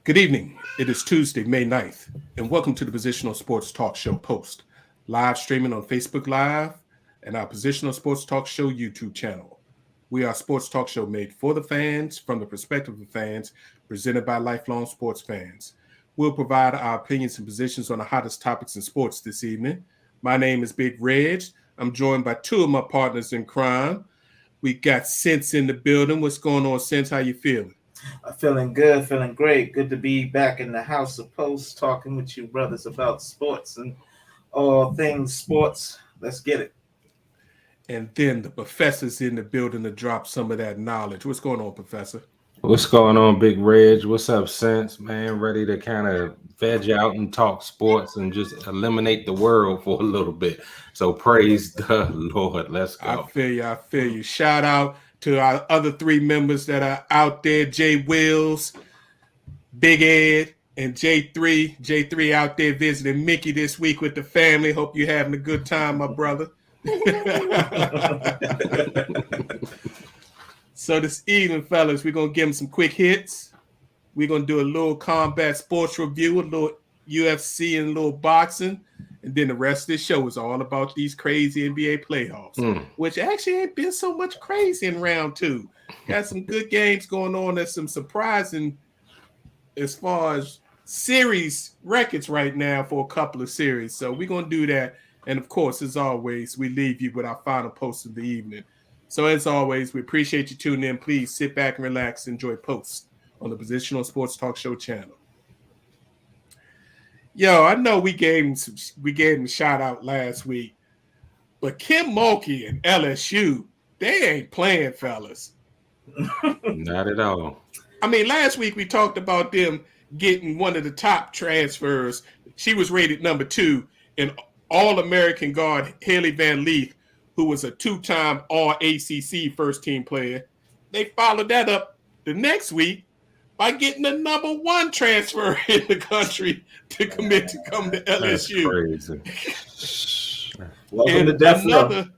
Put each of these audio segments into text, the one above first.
Good evening. It is Tuesday, May 9th, and welcome to the Positional Sports Talk Show Post, live streaming on Facebook Live and our Positional Sports Talk Show YouTube channel. We are a sports talk show made for the fans, from the perspective of fans, presented by lifelong sports fans. We'll provide our opinions and positions on the hottest topics in sports this evening. My name is Big Reg. I'm joined by two of my partners in crime. We got Sense in the building. What's going on, Sense? How you feeling? Feeling good, feeling great. Good to be back in the House of Post talking with you brothers about sports and all things sports. Let's get it. And then the professor's in the building to drop some of that knowledge. What's going on, Professor? What's going on, Big Reg? What's up, Sense? Man, ready to kind of veg out and talk sports and just eliminate the world for a little bit. So praise the Lord. Let's go. I feel you. Shout out to our other three members that are out there, Jay Wills, Big Ed, and J3. J3 out there visiting Mickey this week with the family. Hope you're having a good time, my brother. So this evening, fellas, we're going to give them some quick hits. We're going to do a little combat sports review, a little UFC and a little boxing. And then the rest of the show is all about these crazy NBA playoffs, which actually ain't been so much crazy in round two. Got some good games going on. There's some surprising as far as series records right now for a couple of series. So we're going to do that. And, of course, as always, we leave you with our final post of the evening. So, as always, we appreciate you tuning in. Please sit back and relax and enjoy posts on the Positional Sports Talk Show channel. Yo, I know we gave him a shout out last week, but Kim Mulkey and LSU, they ain't playing, fellas. Not at all. I mean, last week we talked about them getting one of the top transfers. She was rated number 2 in All-American guard Haley Van Leef, who was a 2-time All-ACC first-team player. They followed that up the next week by getting the number 1 transfer in the country to commit to come to LSU. That's crazy. Welcome to Death Row. Another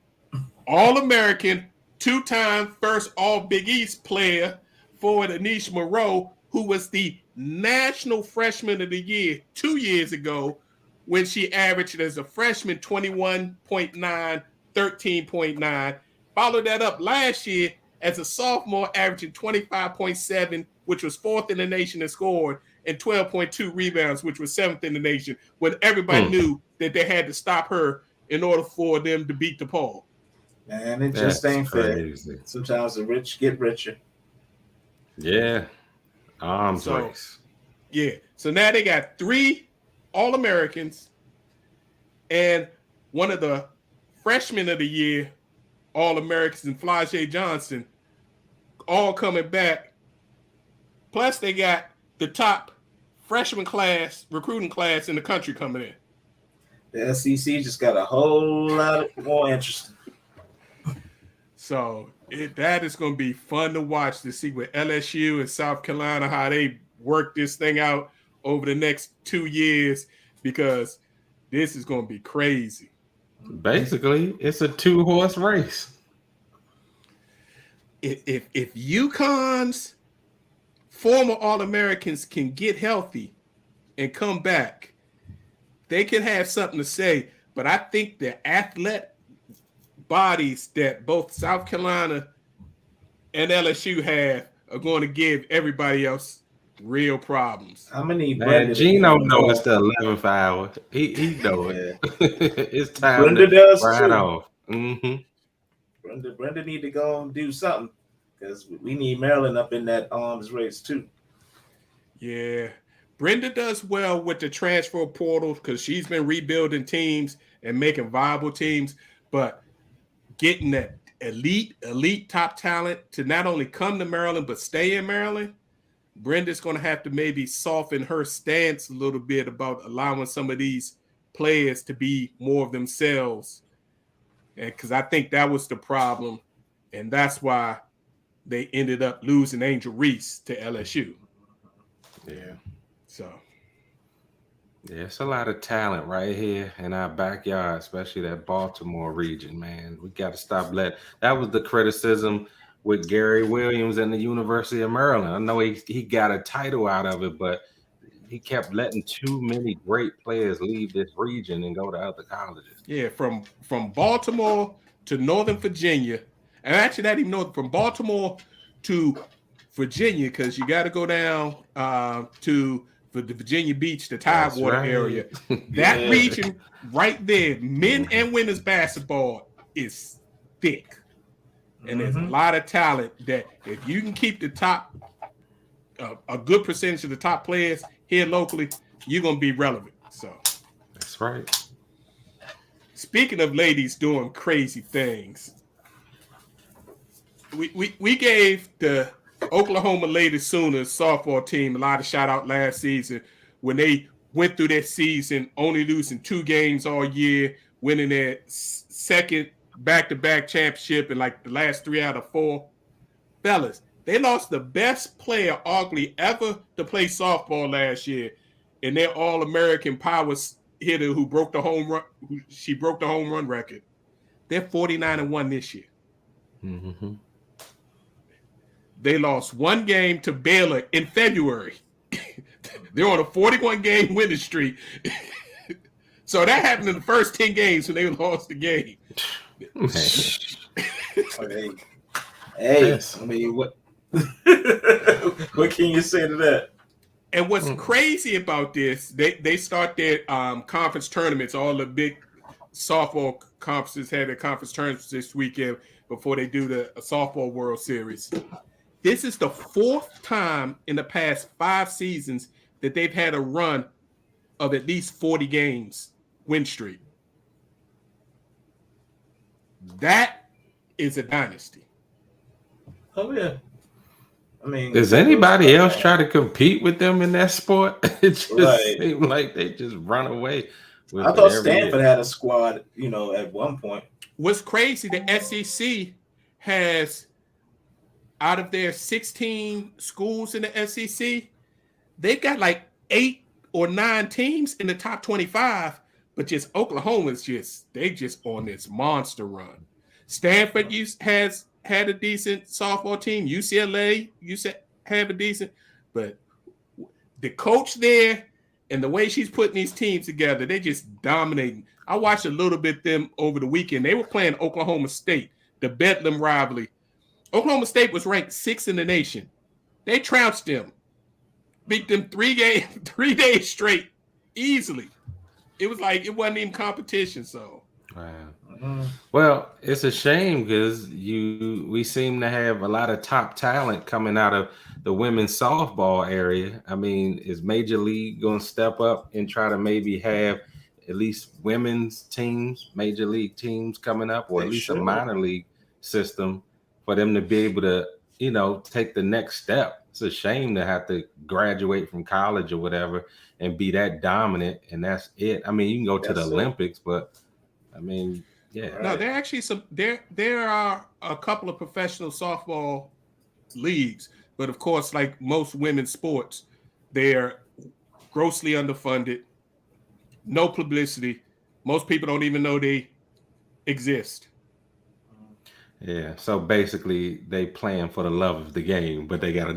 All-American, 2-time first All-Big East player, forward Anish Moreau, who was the National Freshman of the Year 2 years ago when she averaged as a freshman 21.9, 13.9. Followed that up last year as a sophomore, averaging 25.7, which was 4th in the nation in scored, and 12.2 rebounds, which was 7th in the nation, when everybody knew that they had to stop her in order for them to beat DePaul. Man, it just ain't crazy. fair. Sometimes the rich get richer. Yeah. Arms race. Yeah. So now they got 3 All-Americans and one of the Freshman of the Year All-Americans in Flau'jae Johnson all coming back. Plus, they got the top freshman class, recruiting class in the country coming in. The SEC just got a whole lot more interesting. So that is going to be fun to watch, to see with LSU and South Carolina, how they work this thing out over the next 2 years, because this is going to be crazy. Basically, it's a 2-horse race. If UConn's former All-Americans can get healthy and come back, they can have something to say. But I think the athletic bodies that both South Carolina and LSU have are going to give everybody else real problems. How many? Man, Gino knows it's the 11th hour. He know it. It's time Brenda to does ride too. off. Mm-hmm. Brenda need to go and do something, because we need Maryland up in that arms race too. Yeah. Brenda does well with the transfer portal because she's been rebuilding teams and making viable teams, but getting that elite top talent to not only come to Maryland but stay in Maryland, Brenda's going to have to maybe soften her stance a little bit about allowing some of these players to be more of themselves. And because I think that was the problem, and that's why they ended up losing Angel Reese to LSU. Yeah. So. Yeah, it's a lot of talent right here in our backyard, especially that Baltimore region, man. We got to stop that was the criticism with Gary Williams and the University of Maryland. I know he got a title out of it, but he kept letting too many great players leave this region and go to other colleges. Yeah, from Baltimore to Northern Virginia, and actually not even north, from Baltimore to Virginia, because you got to go down to the Virginia Beach, the Tidewater area. That region right there, men and women's basketball is thick, and there's a lot of talent that if you can keep the top, a good percentage of the top players here locally, you're gonna be relevant. So that's right. Speaking of ladies doing crazy things, we gave the Oklahoma Lady Sooners softball team a lot of shout out last season when they went through their season only losing 2 games all year, winning their second back-to-back championship in like the last 3 out of 4. Fellas, they lost the best player arguably ever to play softball last year, and their All-American power hitter who broke the home run. She broke the home run record. They're 49-1 this year. Mm-hmm. They lost 1 game to Baylor in February. They're on a 41-game winning streak. So that happened in the first 10 games when they lost the game. Hey, Yes. I mean, what? What can you say to that? And what's crazy about this, they start their conference tournaments. All the big softball conferences had their conference tournaments this weekend before they do the softball World Series. This is the 4th time in the past 5 seasons that they've had a run of at least 40 games win streak. That is a dynasty. Oh yeah. I mean, does anybody else try to compete with them in that sport? It just seems like they just run away. I thought Stanford had a squad, at one point. What's crazy, the SEC has, out of their 16 schools in the SEC, they've got like 8 or 9 teams in the top 25, but just Oklahoma's they just on this monster run. Stanford has had a decent softball team. UCLA have a decent, but the coach there and the way she's putting these teams together, they just dominating. I watched a little bit them over the weekend. They were playing Oklahoma State, the Bedlam rivalry. Oklahoma State was ranked 6th in the nation. They trounced them, beat them 3 days straight, easily. It was like it wasn't even competition. So, wow. Well, it's a shame because we seem to have a lot of top talent coming out of the women's softball area. I mean, is Major League going to step up and try to maybe have at least women's teams, Major League teams coming up, or at least a minor league system for them to be able to, take the next step? It's a shame to have to graduate from college or whatever and be that dominant, and that's it. I mean, you can go to the Olympics, but I mean, yeah. No, there are actually there are a couple of professional softball leagues, but of course, like most women's sports, they're grossly underfunded, no publicity. Most people don't even know they exist. Yeah, so basically they playing for the love of the game, but they got a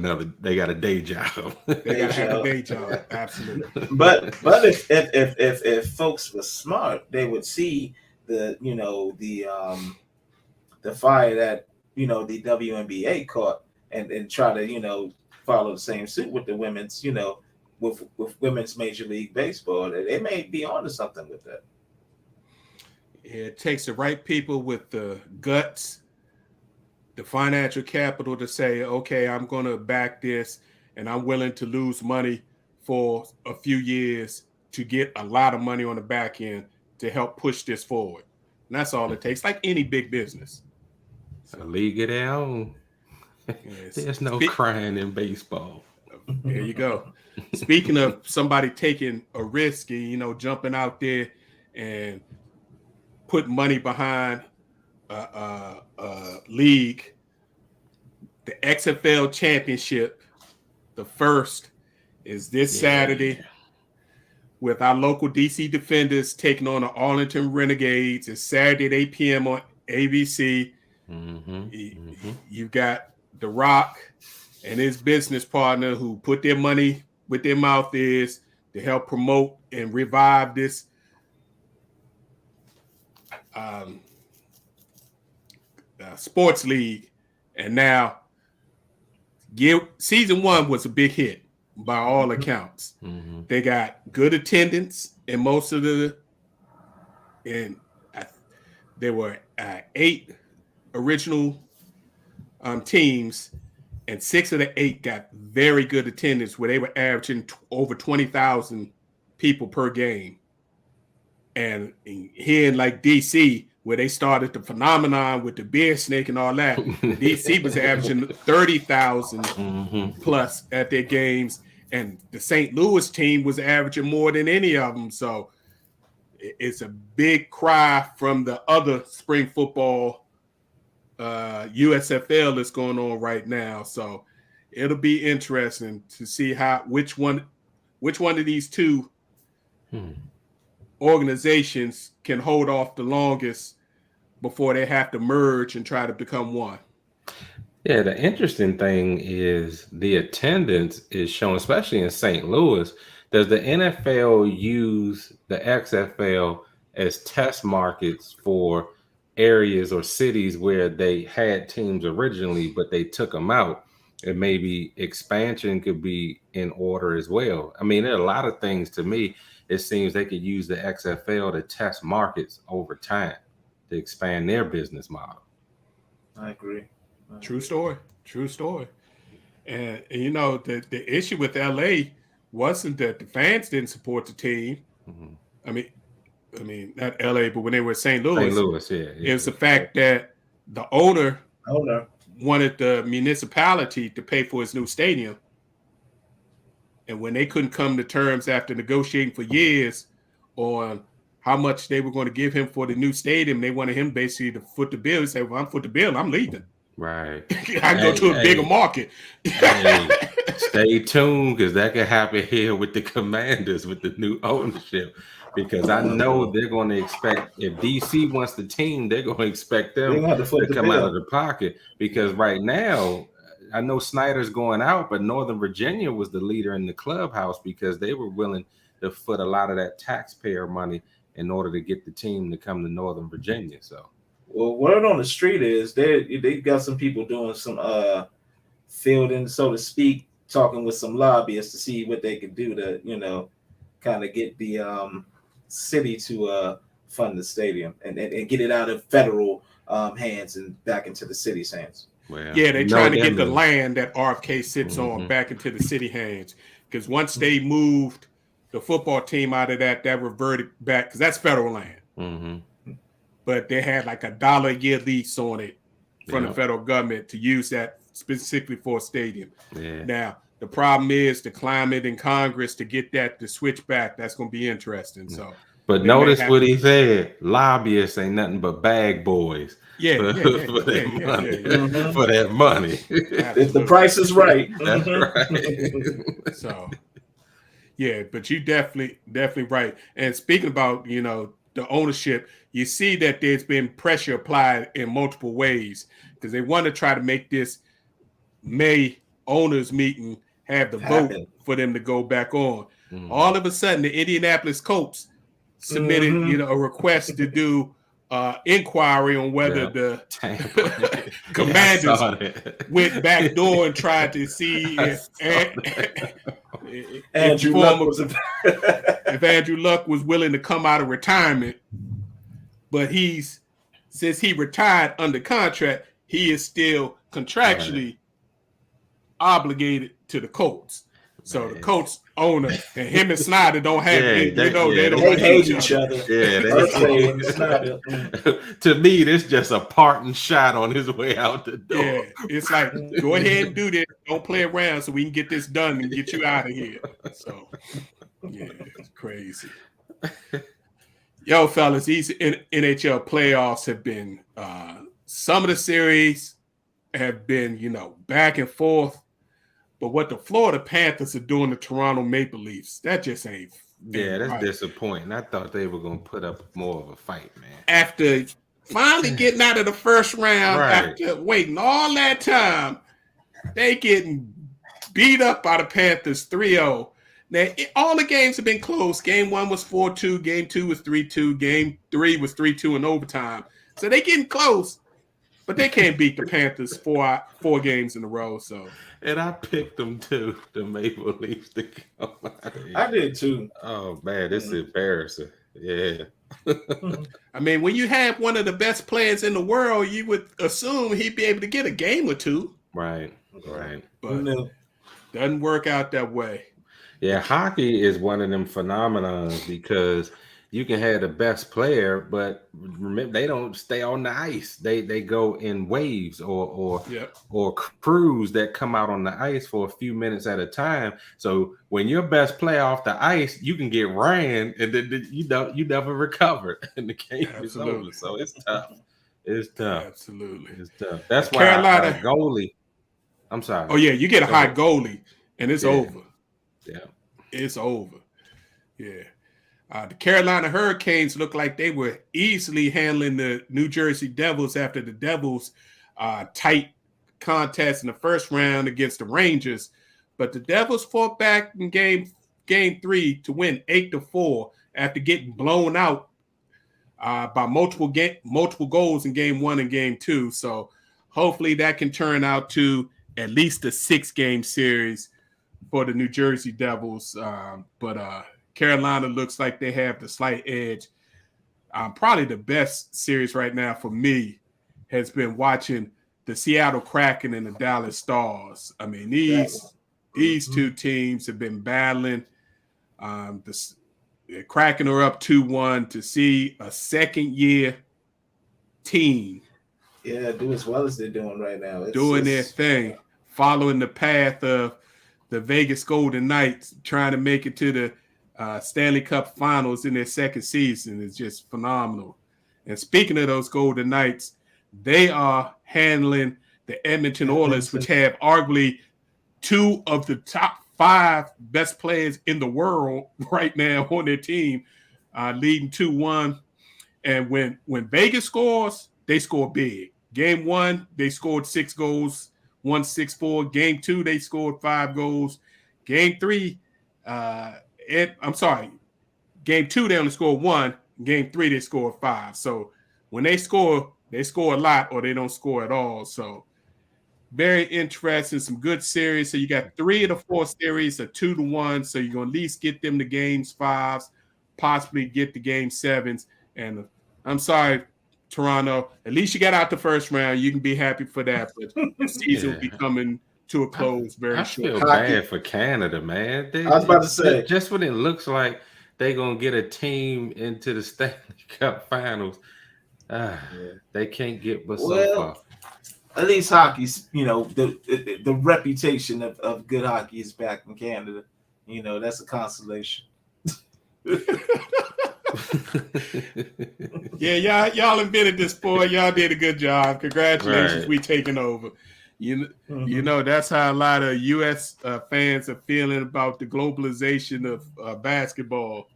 day job. They gotta have a day job, absolutely. But if folks were smart, they would see the fire that the WNBA caught and try to follow the same suit with the women's with women's Major League Baseball. They may be onto something with that. It takes the right people with the guts, the financial capital to say, okay, I'm going to back this and I'm willing to lose money for a few years to get a lot of money on the back end to help push this forward. And that's all it takes, like any big business. A league of their own. Yes. There's no crying in baseball. There you go. Speaking of somebody taking a risk and, jumping out there and put money behind league, the XFL championship, the first is this Saturday with our local DC Defenders taking on the Arlington Renegades. It's Saturday at 8 p.m. on ABC. You've got The Rock and his business partner who put their money with their mouth is to help promote and revive this sports league. And now season 1 was a big hit by all accounts. Mm-hmm. They got good attendance in most of there were 8 original teams, and 6 of the 8 got very good attendance where they were averaging over 20,000 people per game. And here in like DC, where they started the phenomenon with the beer snake and all that, DC was averaging 30,000 plus at their games, and the St. Louis team was averaging more than any of them. So it's a big cry from the other spring football USFL that's going on right now. So it'll be interesting to see which one of these two organizations can hold off the longest before they have to merge and try to become one. Yeah, the interesting thing is the attendance is shown, especially in St. Louis. Does the NFL use the XFL as test markets for areas or cities where they had teams originally, but they took them out? And maybe expansion could be in order as well. I mean, there are a lot of things to me. It seems they could use the XFL to test markets over time to expand their business model. I agree. True story. And you know, the issue with LA wasn't that the fans didn't support the team. I mean, not LA, but when they were St. Louis, it was the fact that the owner wanted the municipality to pay for his new stadium. And when they couldn't come to terms after negotiating for years on how much they were going to give him for the new stadium, they wanted him basically to foot the bill. He said, well, I'm foot the bill, I'm leaving. Right. I go to a bigger market. Stay tuned, because that could happen here with the Commanders with the new ownership. Because I know they're going to expect, if DC wants the team, they're going to expect them to come out of the pocket. Because right now, I know Snyder's going out, but Northern Virginia was the leader in the clubhouse because they were willing to foot a lot of that taxpayer money in order to get the team to come to Northern Virginia. So, well, word on the street is they got some people doing some fielding, so to speak, talking with some lobbyists to see what they could do to, you know, kind of get the city to fund the stadium and get it out of federal hands and back into the city's hands. well, Yeah, they're trying to get the land that RFK sits on back into the city hands. Because once they moved the football team out of that reverted back, because that's federal land. But they had like $1 a year lease on it from the federal government to use that specifically for a stadium. Yeah. Now, the problem is the climate in Congress to get that to switch back. That's going to be interesting. So, but notice what he said: lobbyists ain't nothing but bag boys. For that money. If the price is right. That's right. So, yeah, but you definitely right. And speaking about, you know, the ownership, you see that there's been pressure applied in multiple ways because they want to try to make this May owners meeting have the vote for them to go back on. All of a sudden, the Indianapolis Colts submitted, you know, a request to do inquiry on whether the Commanders went back door and tried to see if Andrew Luck was willing to come out of retirement. But since he retired under contract, he is still contractually obligated to the Colts. So the Colts owner and him and Snyder don't have they don't hate each other. Yeah, to me, this just a parting shot on his way out the door. Yeah, it's like, go ahead and do this. Don't play around so we can get this done and get you out of here. So, yeah, it's crazy. Yo, fellas, these NHL playoffs have been some of the series have been, you know, back and forth. But what the Florida Panthers are doing to Toronto Maple Leafs, that just ain't. Yeah, that's right. disappointing. I thought they were going to put up more of a fight, man. After finally getting out of the first round, after waiting all that time, they getting beat up by the Panthers 3-0. Now, all the games have been close. Game 1 was 4-2. Game 2 was 3-2. Game 3 was 3-2 in overtime. So they getting close, but they can't beat the Panthers four games in a row. So, And I picked them too, the Maple Leafs to come out of here. I did too. Oh man, this is embarrassing. Yeah. I mean, when you have one of the best players in the world, you would assume he'd be able to get a game or two. Right. But No. doesn't work out that way. Yeah, hockey is one of them phenomenons because you can have the best player, but remember they don't stay on the ice. They go in waves or Yep. crews that come out on the ice for a few minutes at a time. So when your best player off the ice, you can get ran and then you never recover and the game is over. So it's tough. It's tough. Absolutely. It's tough. That's why Carolina goalie. I'm sorry. Oh yeah, you get a hot goalie and it's over. Yeah. It's over. Yeah. The Carolina Hurricanes look like they were easily handling the New Jersey Devils after the Devils' tight contest in the first round against the Rangers. But the Devils fought back in game 3 to win 8-4 after getting blown out by multiple goals in game 1 and game 2. So hopefully that can turn out to at least a 6-game series for the New Jersey Devils. But Carolina looks like they have the slight edge. Probably the best series right now for me has been watching the Seattle Kraken and the Dallas Stars. I mean, these two teams have been battling. The Kraken are up 2-1 to see a second-year team. Yeah, do as well as they're doing right now. Doing their thing, following the path of the Vegas Golden Knights, trying to make it to the Stanley Cup Finals in their second season is just phenomenal. And speaking of those Golden Knights, they are handling the Edmonton Oilers, which have arguably 2 of the top 5 best players in the world right now on their team, leading 2-1. And when Vegas scores, they score big. Game 1, they scored 6 goals, won 6-4. Game 2, they scored 5 goals. Game 3, Game 2, they only scored 1. Game 3, they scored 5. So when they score a lot or they don't score at all. So very interesting, some good series. So you got 3 of the 4 series are 2-1. So you're going to at least get them to games 5s, possibly get the game 7s. And I'm sorry, Toronto, at least you got out the first round. You can be happy for that. But the season will be coming to a close very short. I feel bad for Canada, man. I was about to say, just when it looks like they're going to get a team into the Stanley Cup Finals, they can't get but so far. At least hockey's, the reputation of good hockey is back in Canada. That's a consolation. Yeah, y'all invented this sport. Y'all did a good job. Congratulations, we taking over. You know, that's how a lot of U.S. Fans are feeling about the globalization of basketball.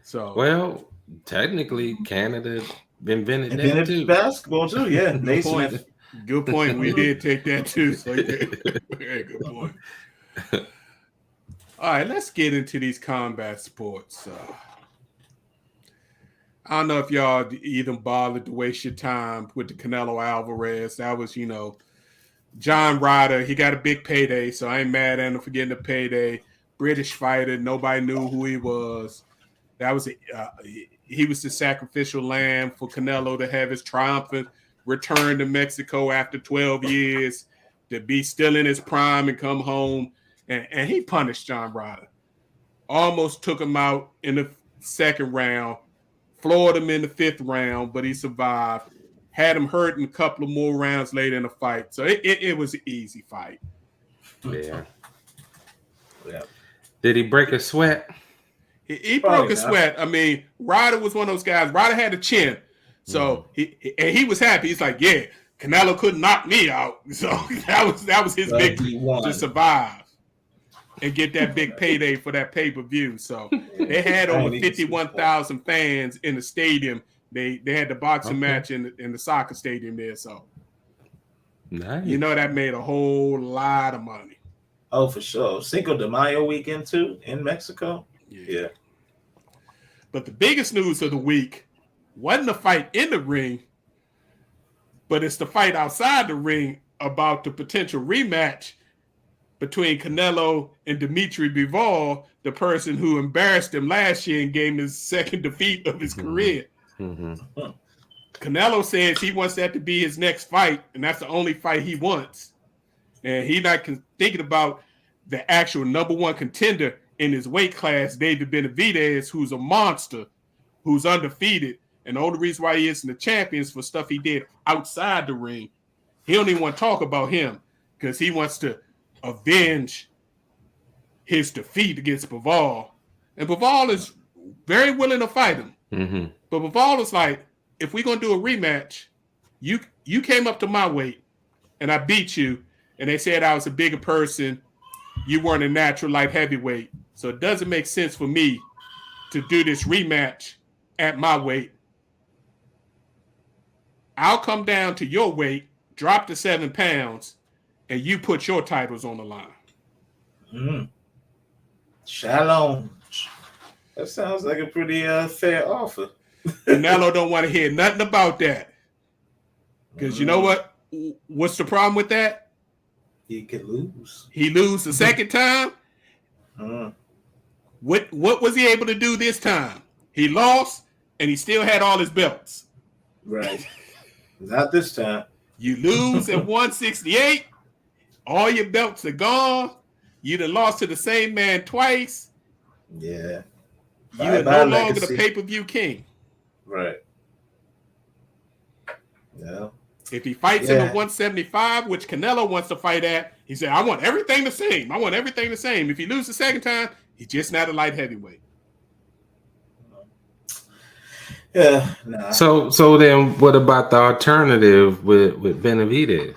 So, Well, technically, Canada invented that too. Basketball too, yeah. Good point. We did take that too. So very good point. All right, let's get into these combat sports. I don't know if y'all even bothered to waste your time with the Canelo Alvarez. That was, John Ryder. He got a big payday, so I ain't mad at him for getting a payday. British fighter. Nobody knew who he was. That was he was the sacrificial lamb for Canelo to have his triumphant return to Mexico after 12 years, to be still in his prime and come home. And he punished John Ryder. Almost took him out in the second round. Floored him in the 5th round, but he survived. Had him hurt in a couple of more rounds later in the fight. So it was an easy fight. Yeah. Did he break a sweat? He broke a sweat. I mean, Ryder was one of those guys. Ryder had a chin. So he was happy. He's like, yeah, Canelo couldn't knock me out. So that was his victory to survive and get that big payday for that pay-per-view. So they had over 51,000 fans in the stadium. They had the boxing match in the soccer stadium there. So nice. that made a whole lot of money. Oh, for sure. Cinco de Mayo weekend too in Mexico. Yeah. But the biggest news of the week wasn't the fight in the ring, but it's the fight outside the ring about the potential rematch between Canelo and Dimitri Bivol, the person who embarrassed him last year and gave him his second defeat of his career. Canelo says he wants that to be his next fight, and that's the only fight he wants. And he's not thinking about the actual number one contender in his weight class, David Benavidez, who's a monster, who's undefeated. And the only reason why he isn't the champion is for stuff he did outside the ring. He don't even want to talk about him because he wants to avenge his defeat against Bivol. And Bivol is very willing to fight him. But Bivol is like, if we're going to do a rematch, you came up to my weight and I beat you, and they said I was a bigger person. You weren't a natural light heavyweight. So it doesn't make sense for me to do this rematch at my weight. I'll come down to your weight, drop to 7 pounds, and you put your titles on the line. Shalom. That sounds like a pretty fair offer. Canelo don't want to hear nothing about that. Because you know what? What's the problem with that? He could lose. He lose the second time. What was he able to do this time? He lost, and he still had all his belts. Right. Not this time. You lose at 168. All your belts are gone. You done lost to the same man twice. Yeah. You are no longer the pay-per-view king. Right. Yeah. If he fights in the 175, which Canelo wants to fight at, he said, I want everything the same. I want everything the same. If he loses the second time, he's just not a light heavyweight. Yeah. Nah. So then what about the alternative with Benavidez?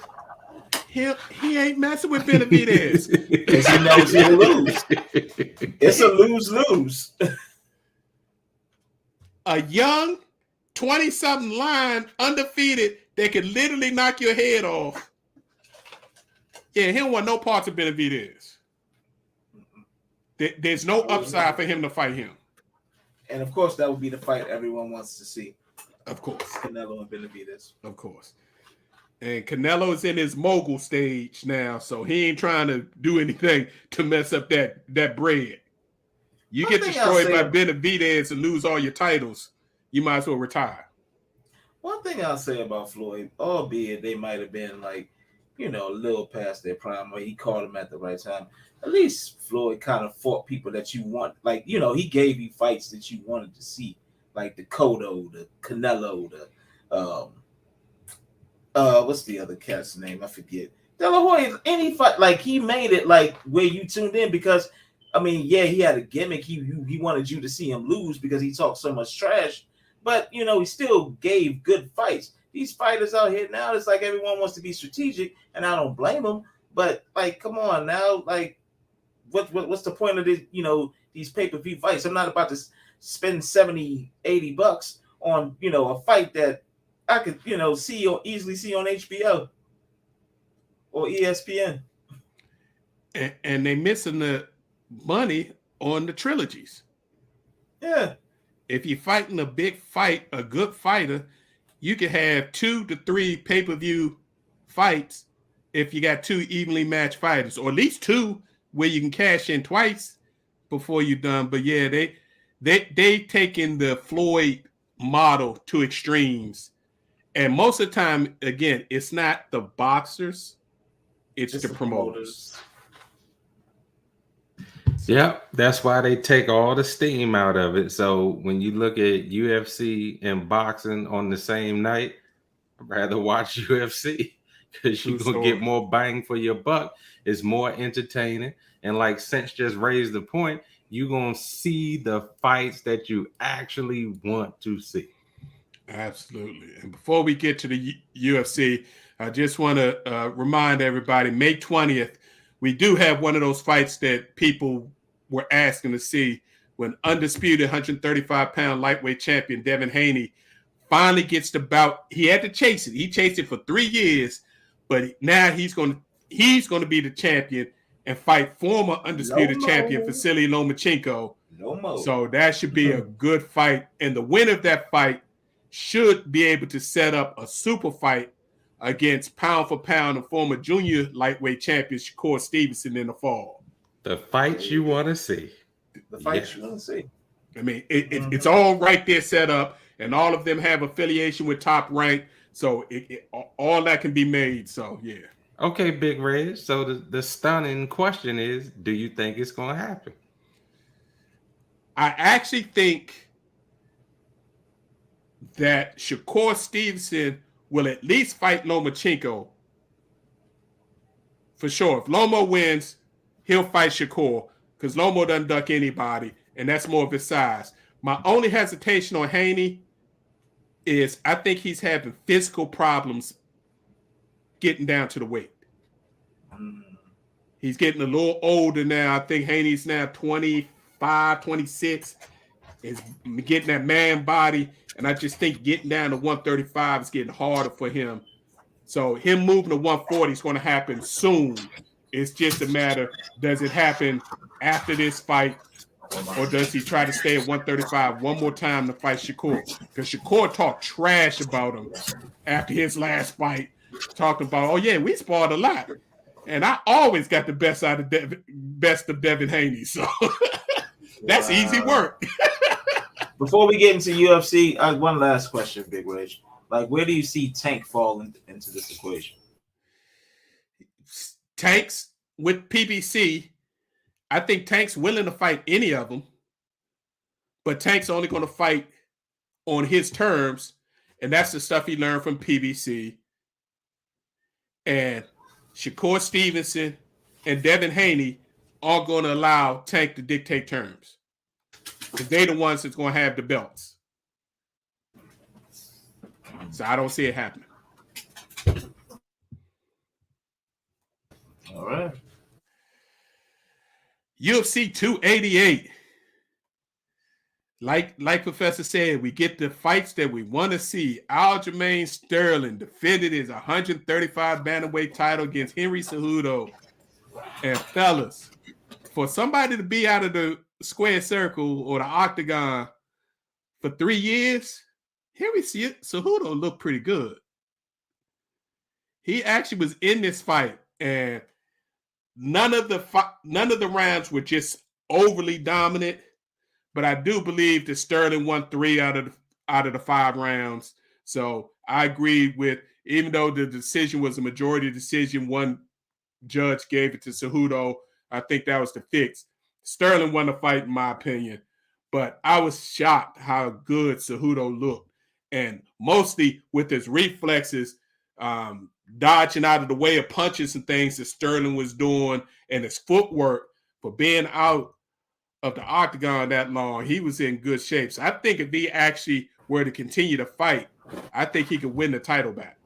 He ain't messing with Benavidez. Because he knows he'll lose. It's a lose-lose. A young 20-something line, undefeated, that could literally knock your head off. Yeah, he don't want no parts of Benavidez. There's no upside for him to fight him. And of course, that would be the fight everyone wants to see. Of course. Canelo and Benavidez. Of course. And Canelo's in his mogul stage now, so he ain't trying to do anything to mess up that bread. You get destroyed by Benavidez and lose all your titles, you might as well retire. One thing I'll say about Floyd, albeit they might have been like, a little past their prime, or he caught him at the right time. At least Floyd kind of fought people that you want. Like, he gave you fights that you wanted to see. Like the Cotto, the Canelo, the what's the other cat's name? I forget. De La Hoya, any fight, like he made it like where you tuned in because, he had a gimmick. He wanted you to see him lose because he talked so much trash. But, he still gave good fights. These fighters out here now, it's like everyone wants to be strategic, and I don't blame them. But, like, come on now. Like, what's the point of this, these pay-per-view fights? I'm not about to spend $70, $80 on, a fight that I could, easily see on HBO or ESPN. And they missing the money on the trilogies. Yeah. If you're fighting a big fight, a good fighter, you can have 2 to 3 pay-per-view fights if you got 2 evenly matched fighters, or at least 2 where you can cash in twice before you're done. But yeah, they taking the Floyd model to extremes. And most of the time, again, it's not the boxers, it's the promoters. Yeah, that's why they take all the steam out of it. So when you look at UFC and boxing on the same night, I'd rather watch UFC because you're going to get more bang for your buck. It's more entertaining. And like Sense just raised the point, you're going to see the fights that you actually want to see. Absolutely. And before we get to the UFC, I just want to remind everybody, May 20th, we do have one of those fights that people were asking to see when undisputed 135-pound lightweight champion Devin Haney finally gets the bout. He had to chase it. He chased it for 3 years, but now he's going to be the champion, and fight former undisputed Lomo. champion Vasily Lomachenko. No more. So that should be a good fight. And the winner of that fight should be able to set up a super fight against pound for pound and former junior lightweight champion Shakur Stevenson in the fall. The fight you want to see. The fight you want to see. I mean, it's all right there set up, and all of them have affiliation with Top Rank. So all that can be made. So, yeah. Okay, Big Red. So the stunning question is, do you think it's going to happen? I actually think that Shakur Stevenson will at least fight Lomachenko for sure. If Lomo wins, he'll fight Shakur because Lomo doesn't duck anybody, and that's more of his size. My only hesitation on Haney is I think he's having physical problems getting down to the weight. He's getting a little older now. I think Haney's now 25, 26. Is getting that man body, and I just think getting down to 135 is getting harder for him. So him moving to 140 is going to happen soon. It's just a matter, does it happen after this fight, or does he try to stay at 135 one more time to fight Shakur? Because Shakur talked trash about him after his last fight, talking about, oh yeah, we sparred a lot, and I always got the best out of Devin Haney. So that's easy work. Before we get into UFC, one last question, Big Reg. Like, where do you see Tank fall into this equation? Tank's with PBC. I think Tank's willing to fight any of them, but Tank's only going to fight on his terms, and that's the stuff he learned from PBC. And Shakur Stevenson and Devin Haney are going to allow Tank to dictate terms, because they're the ones that's going to have the belts. So I don't see it happening. All right. UFC 288. Like Professor said, we get the fights that we want to see. Aljamain Sterling defended his 135 bantamweight title against Henry Cejudo. And fellas, for somebody to be out of the square circle or the octagon for 3 years, Henry Cejudo looked pretty good. He actually was in this fight, and none of the rounds were just overly dominant. But I do believe that Sterling won 3 out of the 5 rounds. So I agree with, even though the decision was a majority decision, one judge gave it to Cejudo. I think that was the fix. Sterling won the fight, in my opinion. But I was shocked how good Cejudo looked. And mostly with his reflexes, dodging out of the way of punches and things that Sterling was doing, and his footwork for being out of the octagon that long, he was in good shape. So I think if he actually were to continue to fight, I think he could win the title back.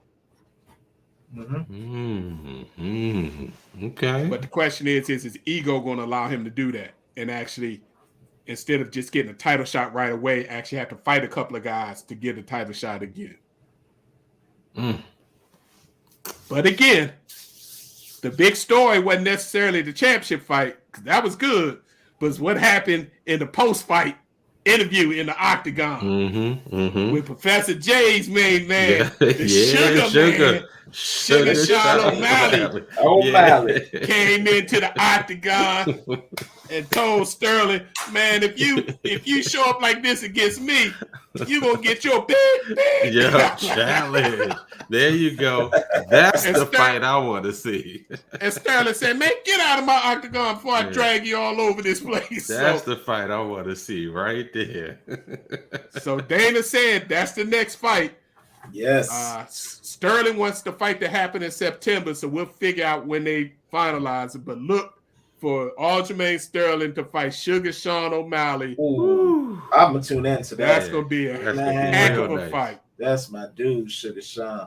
Okay. But the question is his ego going to allow him to do that? And actually, instead of just getting a title shot right away, actually have to fight a couple of guys to get a title shot again. But again, the big story wasn't necessarily the championship fight, because that was good, but it's what happened in the post-fight interview in the octagon with Professor J's main man, Sugar Sean O'Malley came into the octagon and told Sterling, man, if you show up like this against me, you gonna get your big challenge. There you go. That's the fight I want to see. And Sterling said, man, get out of my octagon before I drag you all over this place. That's the fight I want to see right there. So Dana said that's the next fight. Yes. Sterling wants the fight to happen in September, so we'll figure out when they finalize it. But look for Aljamain Sterling to fight Sugar Sean O'Malley. Ooh, I'm going to tune into that. That's going to be a heck of a fight. That's my dude, Sugar Sean.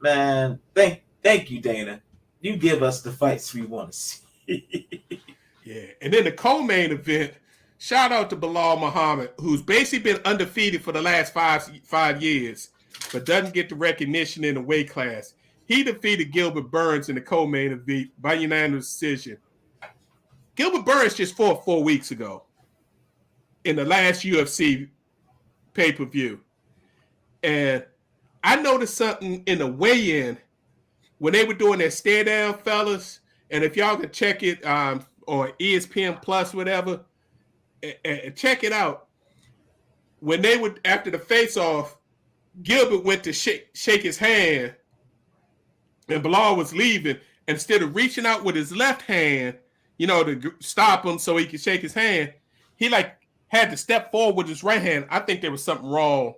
Man, thank you, Dana. You give us the fights we want to see. Yeah. And then the co-main event, shout out to Bilal Muhammad, who's basically been undefeated for the last five years, but doesn't get the recognition in the weight class. He defeated Gilbert Burns in the co-main event by unanimous decision. Gilbert Burns just fought 4 weeks ago in the last UFC pay-per-view. And I noticed something in the weigh-in when they were doing their stare down, fellas. And if y'all could check it on ESPN Plus, whatever, and check it out. When they would, after the face-off, Gilbert went to shake his hand, and Bilal was leaving. Instead of reaching out with his left hand, to stop him so he could shake his hand, he had to step forward with his right hand. I think there was something wrong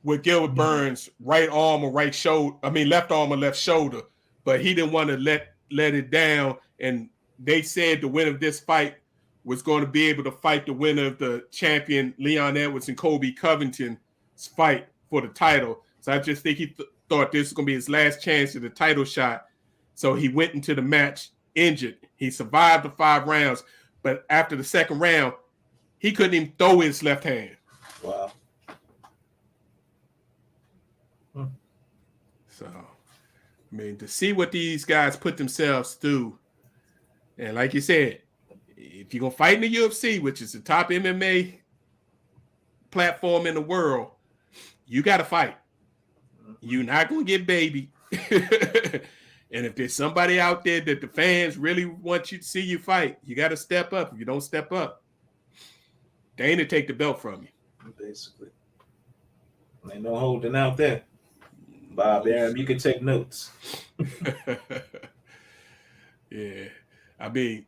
with Gilbert Burns' right arm or right shoulder. I mean, left arm or left shoulder, but he didn't want to let it down. And they said the winner of this fight was going to be able to fight the winner of the champion Leon Edwards and Colby Covington's fight for the title. So I just think he thought this was going to be his last chance at the title shot. So he went into the match injured. He survived the 5 rounds, but after the second round, he couldn't even throw his left hand. Wow. So, I mean, to see what these guys put themselves through, and like you said, if you're going to fight in the UFC, which is the top MMA platform in the world, you got to fight. You're not going to get babied. And if there's somebody out there that the fans really want you to see you fight, you got to step up. If you don't step up, Dana take the belt from you. Basically. Ain't no holding out there. Bob Arum, you can take notes. Yeah. I mean,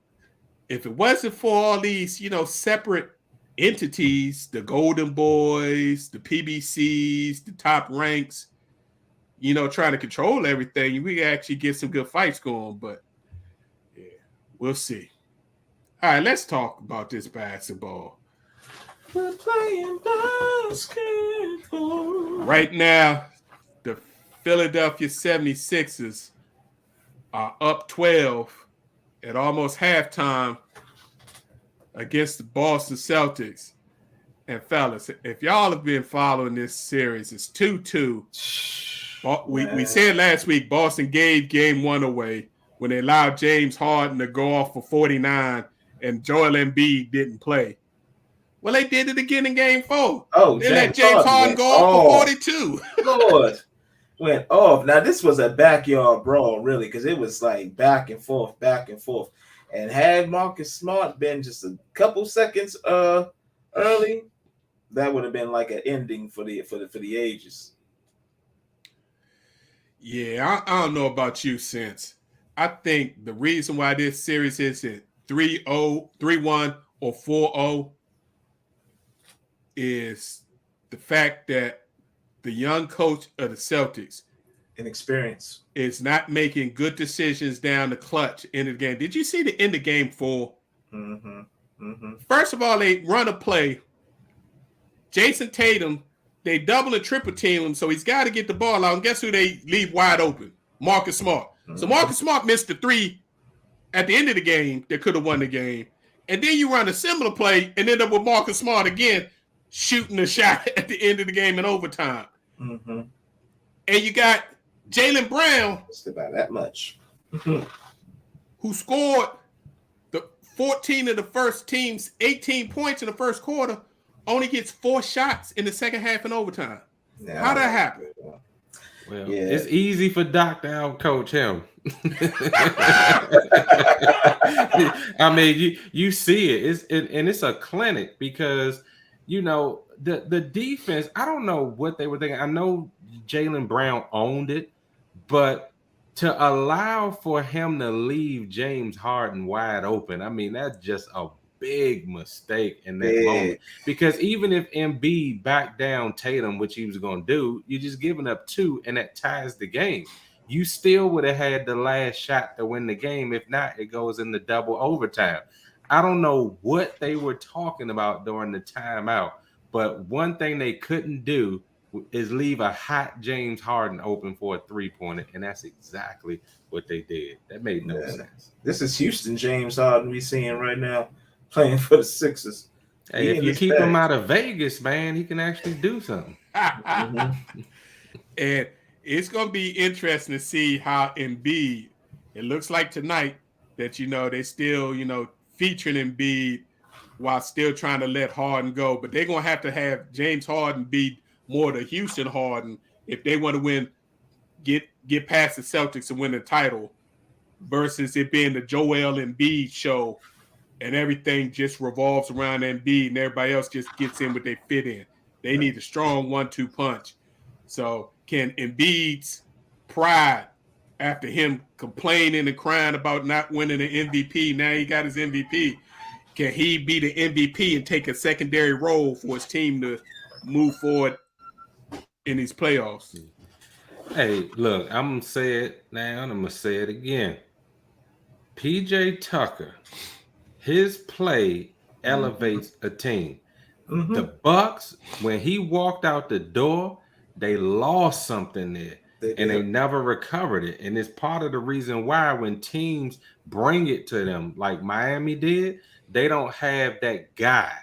if it wasn't for all these, separate entities, the Golden Boys, the PBCs, the top ranks, trying to control everything, we actually get some good fights going. But, yeah, we'll see. All right, let's talk about this basketball. We're playing basketball. Right now, the Philadelphia 76ers are up 12 at almost halftime against the Boston Celtics. And fellas, if y'all have been following this series, it's 2-2. We said last week Boston gave game 1 away when they allowed James Harden to go off for 49 and Joel Embiid didn't play. Well, they did it again in game 4. Oh, they let James Harden go off for 42. Lord, went off. Now, this was a backyard brawl, really, because it was like back and forth. And had Marcus Smart been just a couple seconds early, that would have been like an ending for the ages. Yeah, I don't know about you, Sense. I think the reason why this series is at 3-0, 3-1, or 4-0 is the fact that the young coach of the Celtics Inexperience is not making good decisions down the clutch in the game. Did you see the end of game 4? First of all, they run a play. Jason Tatum, they double and triple team him, so he's got to get the ball out. And guess who they leave wide open? Marcus Smart. So Marcus Smart missed the 3 at the end of the game that could have won the game. And then you run a similar play and end up with Marcus Smart again shooting a shot at the end of the game in overtime. And you got Jaylen Brown. Just about that much. Who scored the 14 of the first team's 18 points in the first quarter, only gets 4 shots in the second half in overtime. Yeah, how'd that happen? Well, it's easy for Doc to out-coach him. I mean, you see it. It's a clinic because, the defense, I don't know what they were thinking. I know Jaylen Brown owned it, but to allow for him to leave James Harden wide open, I mean, that's just a big mistake in that moment. Because even if Embiid backed down Tatum, which he was going to do, you're just giving up 2, and that ties the game. You still would have had the last shot to win the game. If not, it goes into double overtime. I don't know what they were talking about during the timeout, but one thing they couldn't do is leave a hot James Harden open for a 3-pointer, and that's exactly what they did. That made no sense. This is Houston James Harden we seeing right now playing for the Sixers. Hey, if you keep him out of Vegas, man, he can actually do something. And it's going to be interesting to see how Embiid, it looks like tonight, that they still featuring Embiid while still trying to let Harden go. But they're gonna have to have James Harden be more the Houston Harden if they want to win, get past the Celtics and win the title, versus it being the Joel Embiid show and everything just revolves around Embiid and everybody else just gets in what they fit in. They need a strong 1-2 punch. So can Embiid's pride, after him complaining and crying about not winning an MVP, now he got his MVP, can he be the MVP and take a secondary role for his team to move forward in these playoffs? Hey, look, I'm going to say it now and I'm going to say it again. PJ Tucker, his play elevates a team. The Bucks, when he walked out the door, they lost something there. They never recovered it. And it's part of the reason why when teams bring it to them, like Miami did, they don't have that guy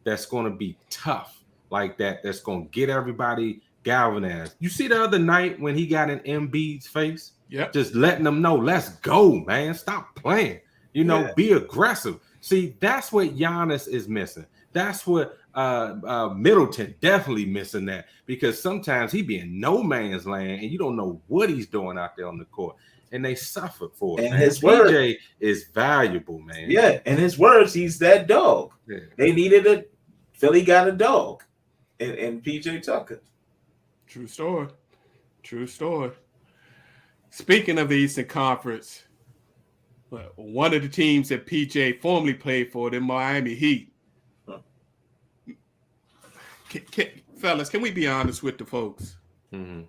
that's going to be tough like that, that's going to get everybody galvanized. You see the other night when he got in Embiid's face? Yep. Just letting them know, let's go, man. Stop playing. Be aggressive. See, that's what Giannis is missing. That's what Middleton definitely missing, that, because sometimes he be in no man's land and you don't know what he's doing out there on the court, and they suffer for it. And man. his PJ is valuable, man. Yeah, in his words, he's that dog. Yeah. They needed Philly got a dog, and PJ Tucker. True story. True story. Speaking of the Eastern Conference, one of the teams that PJ formerly played for, the Miami Heat. Fellas, can we be honest with the folks? Mm-hmm.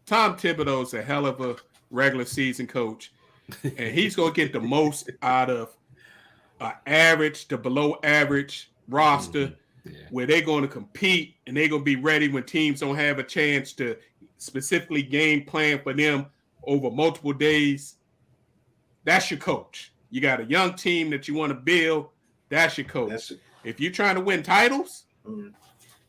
Tom Thibodeau's a hell of a regular season coach, and he's going to get the most out of an average to below average roster where they're going to compete and they're going to be ready when teams don't have a chance to specifically game plan for them over multiple days. That's your coach. You got a young team that you want to build. That's your coach. If you're trying to win titles,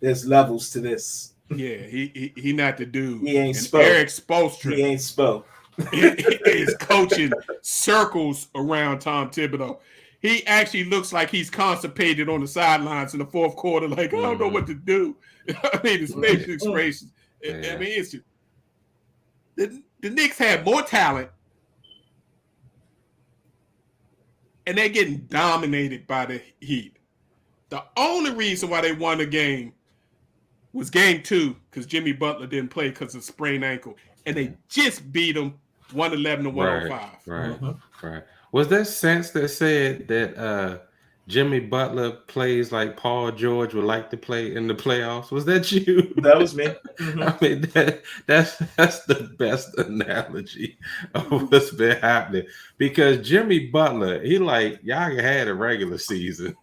there's levels to this. Yeah, he not the dude. He ain't Spo. Eric Spoelstra. He ain't Spo. is coaching circles around Tom Thibodeau. He actually looks like he's constipated on the sidelines in the fourth quarter, like, I don't know what to do. I mean, his facial expressions. I mean, it's just, the Knicks have more talent, and they're getting dominated by the Heat. The only reason why they won the game was game 2 because Jimmy Butler didn't play because of sprained ankle. And they just beat them 111 to 105. Right. Was there sense that said that Jimmy Butler plays like Paul George would like to play in the playoffs? Was that you? That was me. I mean, that's the best analogy of what's been happening, because Jimmy Butler, he like, y'all had a regular season.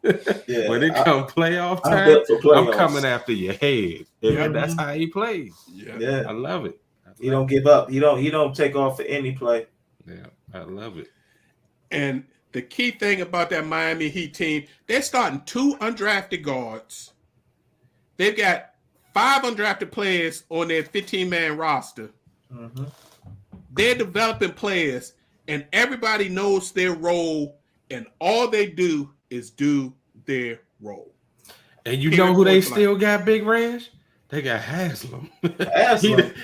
Yeah, when it come playoff time, I'm coming after your head. Yeah. That's how he plays. Yeah. I love it. He don't give up. He don't take off for any play. Yeah, I love it. And the key thing about that Miami Heat team, they're starting 2 undrafted guards. They've got 5 undrafted players on their 15-man roster. Mm-hmm. They're developing players, and everybody knows their role, and all they do is do their role. And you know who they still got, Big Ranch? They got Haslam.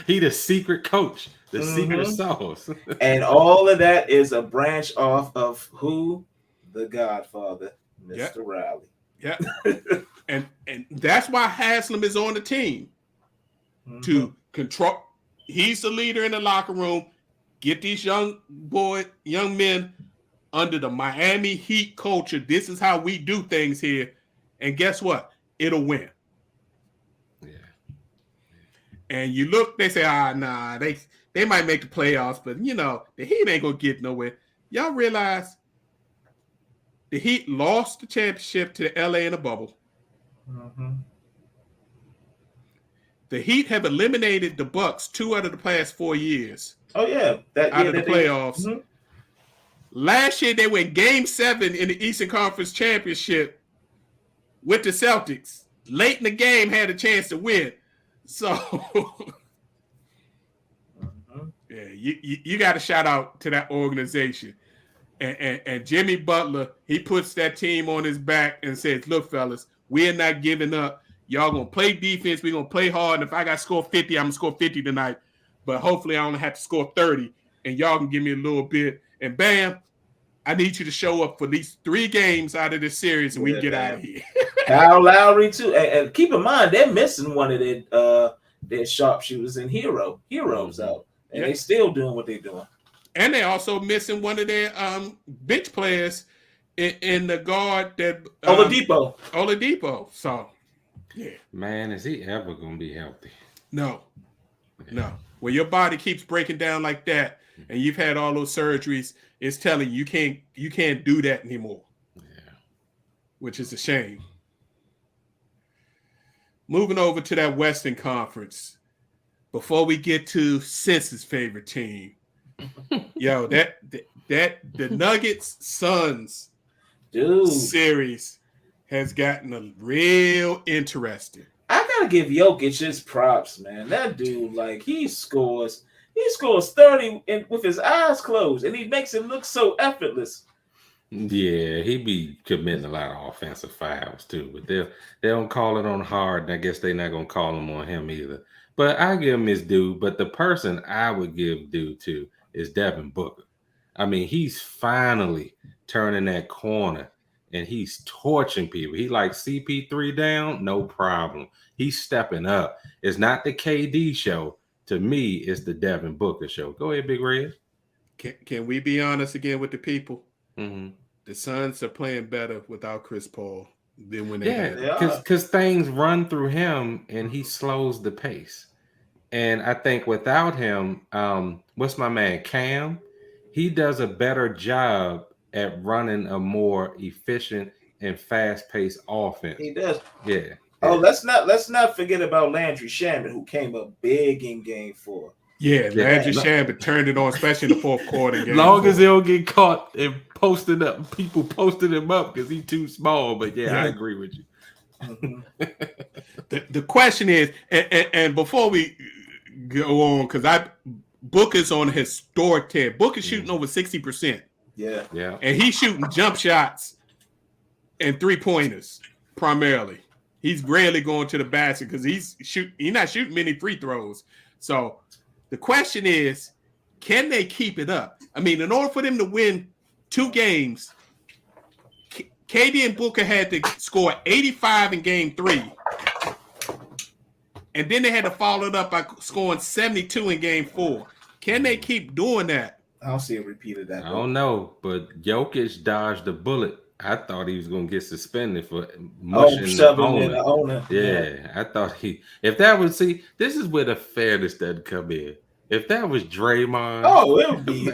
He the secret coach, the secret sauce. And all of that is a branch off of who? The Godfather, Mr. Riley. Yeah. and that's why Haslam is on the team. To control. He's the leader in the locker room. Get these young men under the Miami Heat culture. This is how we do things here. And guess what? It'll win. Yeah. And you look, they say, nah, they might make the playoffs, but the Heat ain't gonna get nowhere. Y'all realize the Heat lost the championship to LA in a bubble. Mm-hmm. The Heat have eliminated the Bucks 2 out of the past 4 years. Oh yeah, out of the playoffs. Mm-hmm. Last year they went Game 7 in the Eastern Conference Championship with the Celtics. Late in the game, had a chance to win. So, yeah, you got to shout out to that organization. And Jimmy Butler, he puts that team on his back and says, look, fellas, we're not giving up. Y'all going to play defense. We're going to play hard. And if I got to score 50, I'm going to score 50 tonight. But hopefully I only have to score 30. And y'all can give me a little bit. And bam, I need you to show up for at least 3 games out of this series and we can get out of here. Kyle Lowry, too. And keep in mind, they're missing one of their sharpshooters and heroes out. And they still doing what they're doing. And they also missing one of their bench players in the guard that Oladipo. So, yeah. Man, is he ever going to be healthy? No. When your body keeps breaking down like that and you've had all those surgeries, it's telling you can't do that anymore. Yeah. Which is a shame. Moving over to that Western Conference. Before we get to Sens's favorite team, yo, that the Nuggets Suns series has gotten a real interesting. I gotta give Jokic his props, man. That dude, like, he scores 30 with his eyes closed, and he makes it look so effortless. Yeah, he be committing a lot of offensive fouls too, but they don't call it on hard, and I guess they're not gonna call them on him either. But I give him his due. But the person I would give due to is Devin Booker. I mean, he's finally turning that corner and he's torching people. He like CP3 down, no problem. He's stepping up. It's not the KD show. To me, it's the Devin Booker show. Go ahead, Big Red. Can we be honest again with the people? Mm-hmm. The Suns are playing better without Chris Paul than when because things run through him and he slows the pace. And I think without him, what's my man, Cam? He does a better job at running a more efficient and fast-paced offense. He does. Yeah. Oh, let's not forget about Landry Shamet, who came up big in Game 4. Yeah, Landry Shamet turned it on, especially in the fourth quarter. Long as he don't get caught and posting up, people posting him up because he's too small. But I agree with you. The question is, and before we go on, because Booker's on a historic tear. Booker's shooting over 60%. Yeah. And he's shooting jump shots and 3-pointers primarily. He's rarely going to the basket because he's not shooting many free throws. So the question is, can they keep it up? I mean, in order for them to win 2 games, KD and Booker had to score 85 in Game 3. And then they had to follow it up by scoring 72 in Game 4. Can they keep doing that? I don't see a repeat of that. I don't know, but Jokic dodged a bullet. I thought he was going to get suspended for mushing the owner. Yeah, I thought if that was, this is where the fairness doesn't come in. If that was Draymond. Oh, it would be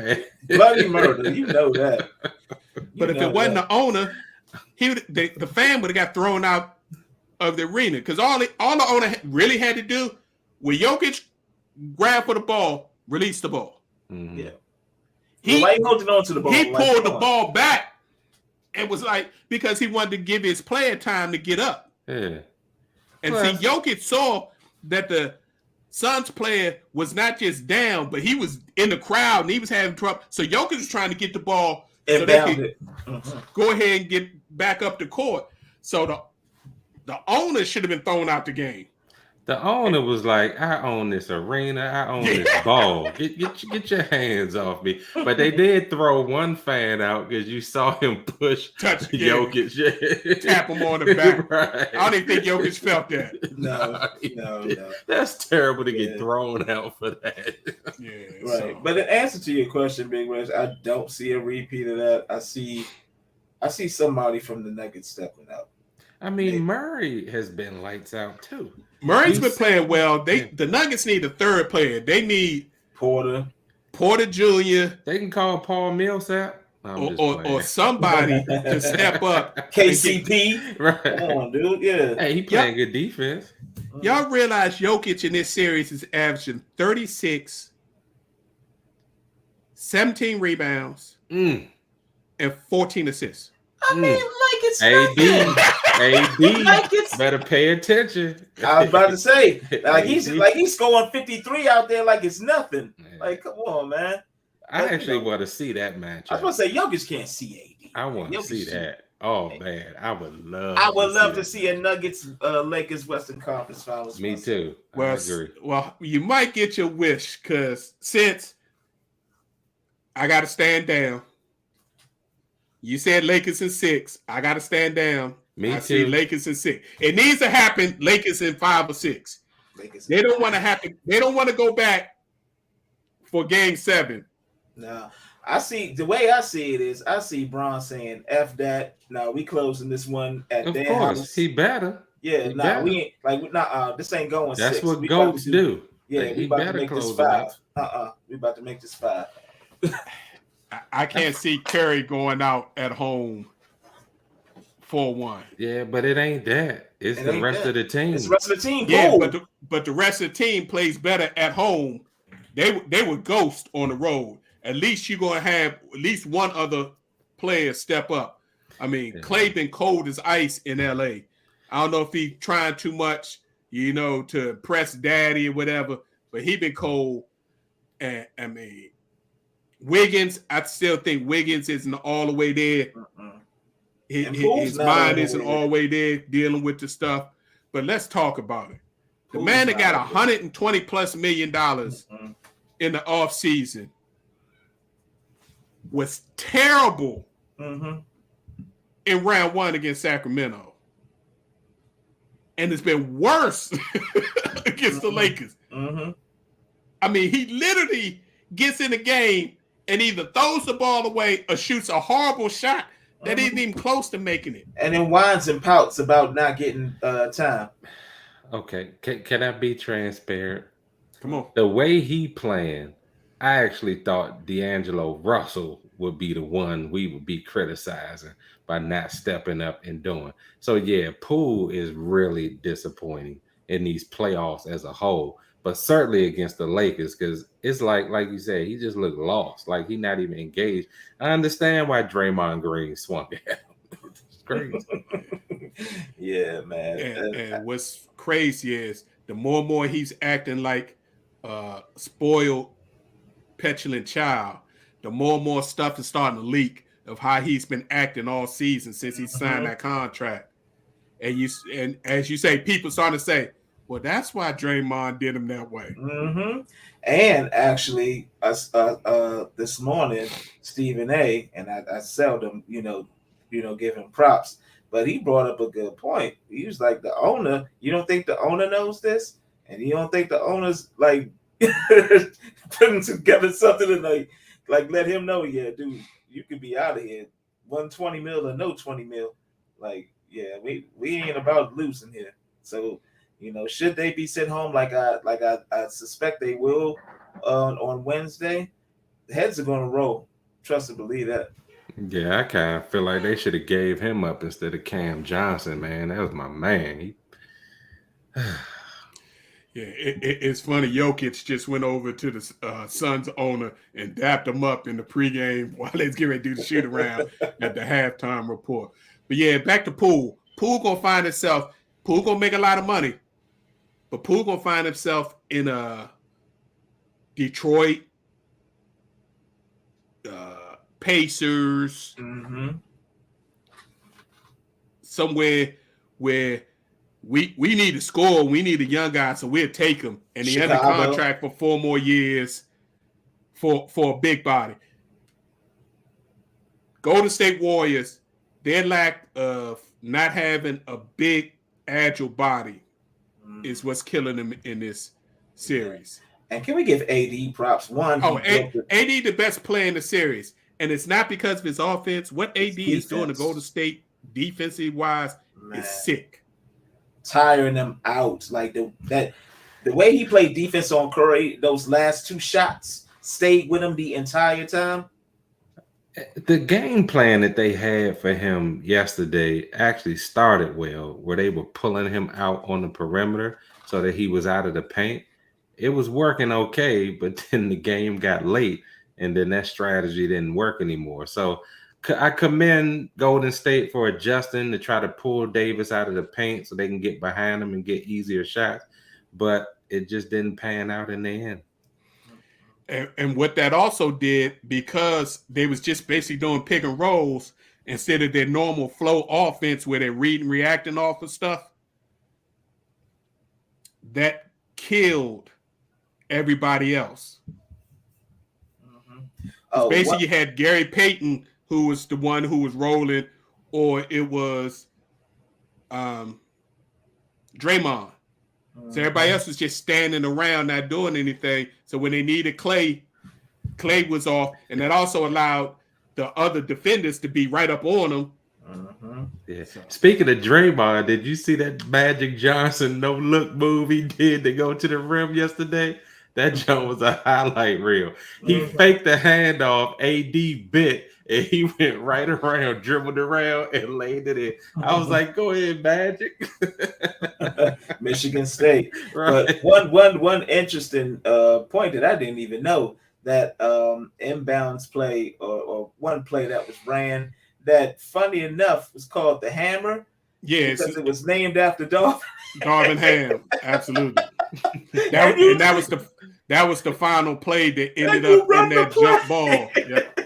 bloody murder. You know that. But if it wasn't the owner, the fan would have got thrown out of the arena, because all the owner really had to do was Jokic grab for the ball, release the ball. Mm-hmm. Yeah. He holding on to the ball. He pulled the ball back. It was like, because he wanted to give his player time to get up. Yeah. And Jokic saw that the Suns player was not just down, but he was in the crowd and he was having trouble. So Jokic was trying to get the ball so they could go ahead and get back up the court. So the owner should have been thrown out the game. The owner was like, I own this arena. I own this ball. Get your hands off me. But they did throw one fan out because you saw him touch Jokic. Tap him on the back. Right. I don't even think Jokic felt that. No. That's terrible to get thrown out for that. Yeah. Right. So. But in answer to your question, Big Reg, I don't see a repeat of that. I see somebody from the Nuggets stepping out. I mean, Murray has been lights out too. Murray's been playing well. The Nuggets need a third player. They need Porter Jr. They can call Paul Millsap or somebody to step up. KCP. Right. Come on, dude. Yeah. Hey, he playing good defense. Y'all realize Jokic in this series is averaging 36, 17 rebounds, and 14 assists. I mean, like it's AD, like it's better pay attention. I was about to say, he's scoring 53 out there like it's nothing. Like, come on, man. I actually want to see that I match. was about to say Jokic can't see AD. I want to see that. Oh man, I would love. I would love to see a Nuggets Lakers Western Conference Finals. Me too. Well, I agree. Well, you might get your wish because since I got to stand down, you said Lakers in 6. I got to stand down. Me I too. see Lakers in 6. It needs to happen. Lakers in 5 or 6. Lakers. They don't want to happen. They don't want to go back for Game 7. No, I see the way I see it is I see Bron saying F that. No, we closing this one at Of their course, house. he better. Yeah, he nah, better. we ain't like this ain't going That's 6. what We about goats to do. Yeah, we about to make this 5. We about to make this 5. I can't see Curry going out at home 4-1. Yeah, but it ain't that. It's the rest of the team. It's the rest of the team. Yeah, Cool. but the rest of the team plays better at home. They were ghost on the road. At least you're gonna have at least one other player step up. I mean, Clay been cold as ice in LA. I don't know if he trying too much, to impress daddy or whatever, but he been cold. And I mean, Wiggins, I still think Wiggins isn't all the way there. His mind isn't all the way there dealing with the stuff. But let's talk about it. The man that got $120+ million in the offseason was terrible in round 1 against Sacramento. And it's been worse against the Lakers. I mean, he literally gets in the game and either throws the ball away or shoots a horrible shot that isn't even close to making it. And then whines and pouts about not getting time. Okay, can I be transparent? Come on. The way he playing, I actually thought D'Angelo Russell would be the one we would be criticizing by not stepping up and doing. So yeah, Poole is really disappointing in these playoffs as a whole, but certainly against the Lakers, because it's like you said, he just looked lost, like he not even engaged. I understand why Draymond Green swung at him. It's crazy. Yeah, man. And what's crazy is the more and more he's acting like a spoiled, petulant child, the more and more stuff is starting to leak of how he's been acting all season since he signed that contract. And as you say, people starting to say, well, that's why Draymond did him that way. And actually, this morning, Stephen A. and I seldom, give him props, but he brought up a good point. He was like, the owner, you don't think the owner knows this? And you don't think the owner's like putting together something and like let him know, yeah, dude, you could be out of here. 120 mil or no 20 mil. Like, yeah, we ain't about losing here. So, should they be sent home like I suspect they will on Wednesday, the heads are gonna roll. Trust and believe that. Yeah, I kind of feel like they should have gave him up instead of Cam Johnson, man. That was my man. Yeah, it's funny. Jokic just went over to the Suns owner and dapped him up in the pregame while they was getting ready to do the shoot around at the halftime report. But yeah, back to Poole. Poole gonna find himself. Poole gonna make a lot of money, but Poole gonna find himself in Detroit, Pacers, somewhere where we need to score. We need a young guy, so we'll take him. And he under contract for 4 more years for a big body. Golden State Warriors, their lack of not having a big, agile body is what's killing them in this series. And can we give AD props? AD the best player in the series. And it's not because of his offense. What AD is doing to Golden State defensive-wise is sick. Tiring them out. Like the way he played defense on Curry, those last 2 shots stayed with him the entire time. The game plan that they had for him yesterday actually started well, where they were pulling him out on the perimeter so that he was out of the paint. It was working okay, but then the game got late, and then that strategy didn't work anymore. So I commend Golden State for adjusting to try to pull Davis out of the paint so they can get behind him and get easier shots, but it just didn't pan out in the end. And what that also did, because they was just basically doing pick and rolls instead of their normal flow offense where they're reading, reacting off of stuff, that killed everybody else. Oh, basically, you had Gary Payton, who was the one who was rolling, or it was Draymond. So everybody else was just standing around, not doing anything. So when they needed Clay was off, and that also allowed the other defenders to be right up on him. Yeah. Speaking of Draymond, did you see that Magic Johnson no look move he did to go to the rim yesterday? That joke was a highlight reel. He faked the handoff, AD bit, and he went right around, dribbled around, and laid it in. I was like, "Go ahead, Magic." Michigan State. Right. But one interesting point that I didn't even know, that inbounds play or one play that was ran that, funny enough, was called the Hammer. Yes, because it was named after Darvin Ham. Absolutely. That was the final play that ended up in that jump ball. Yep.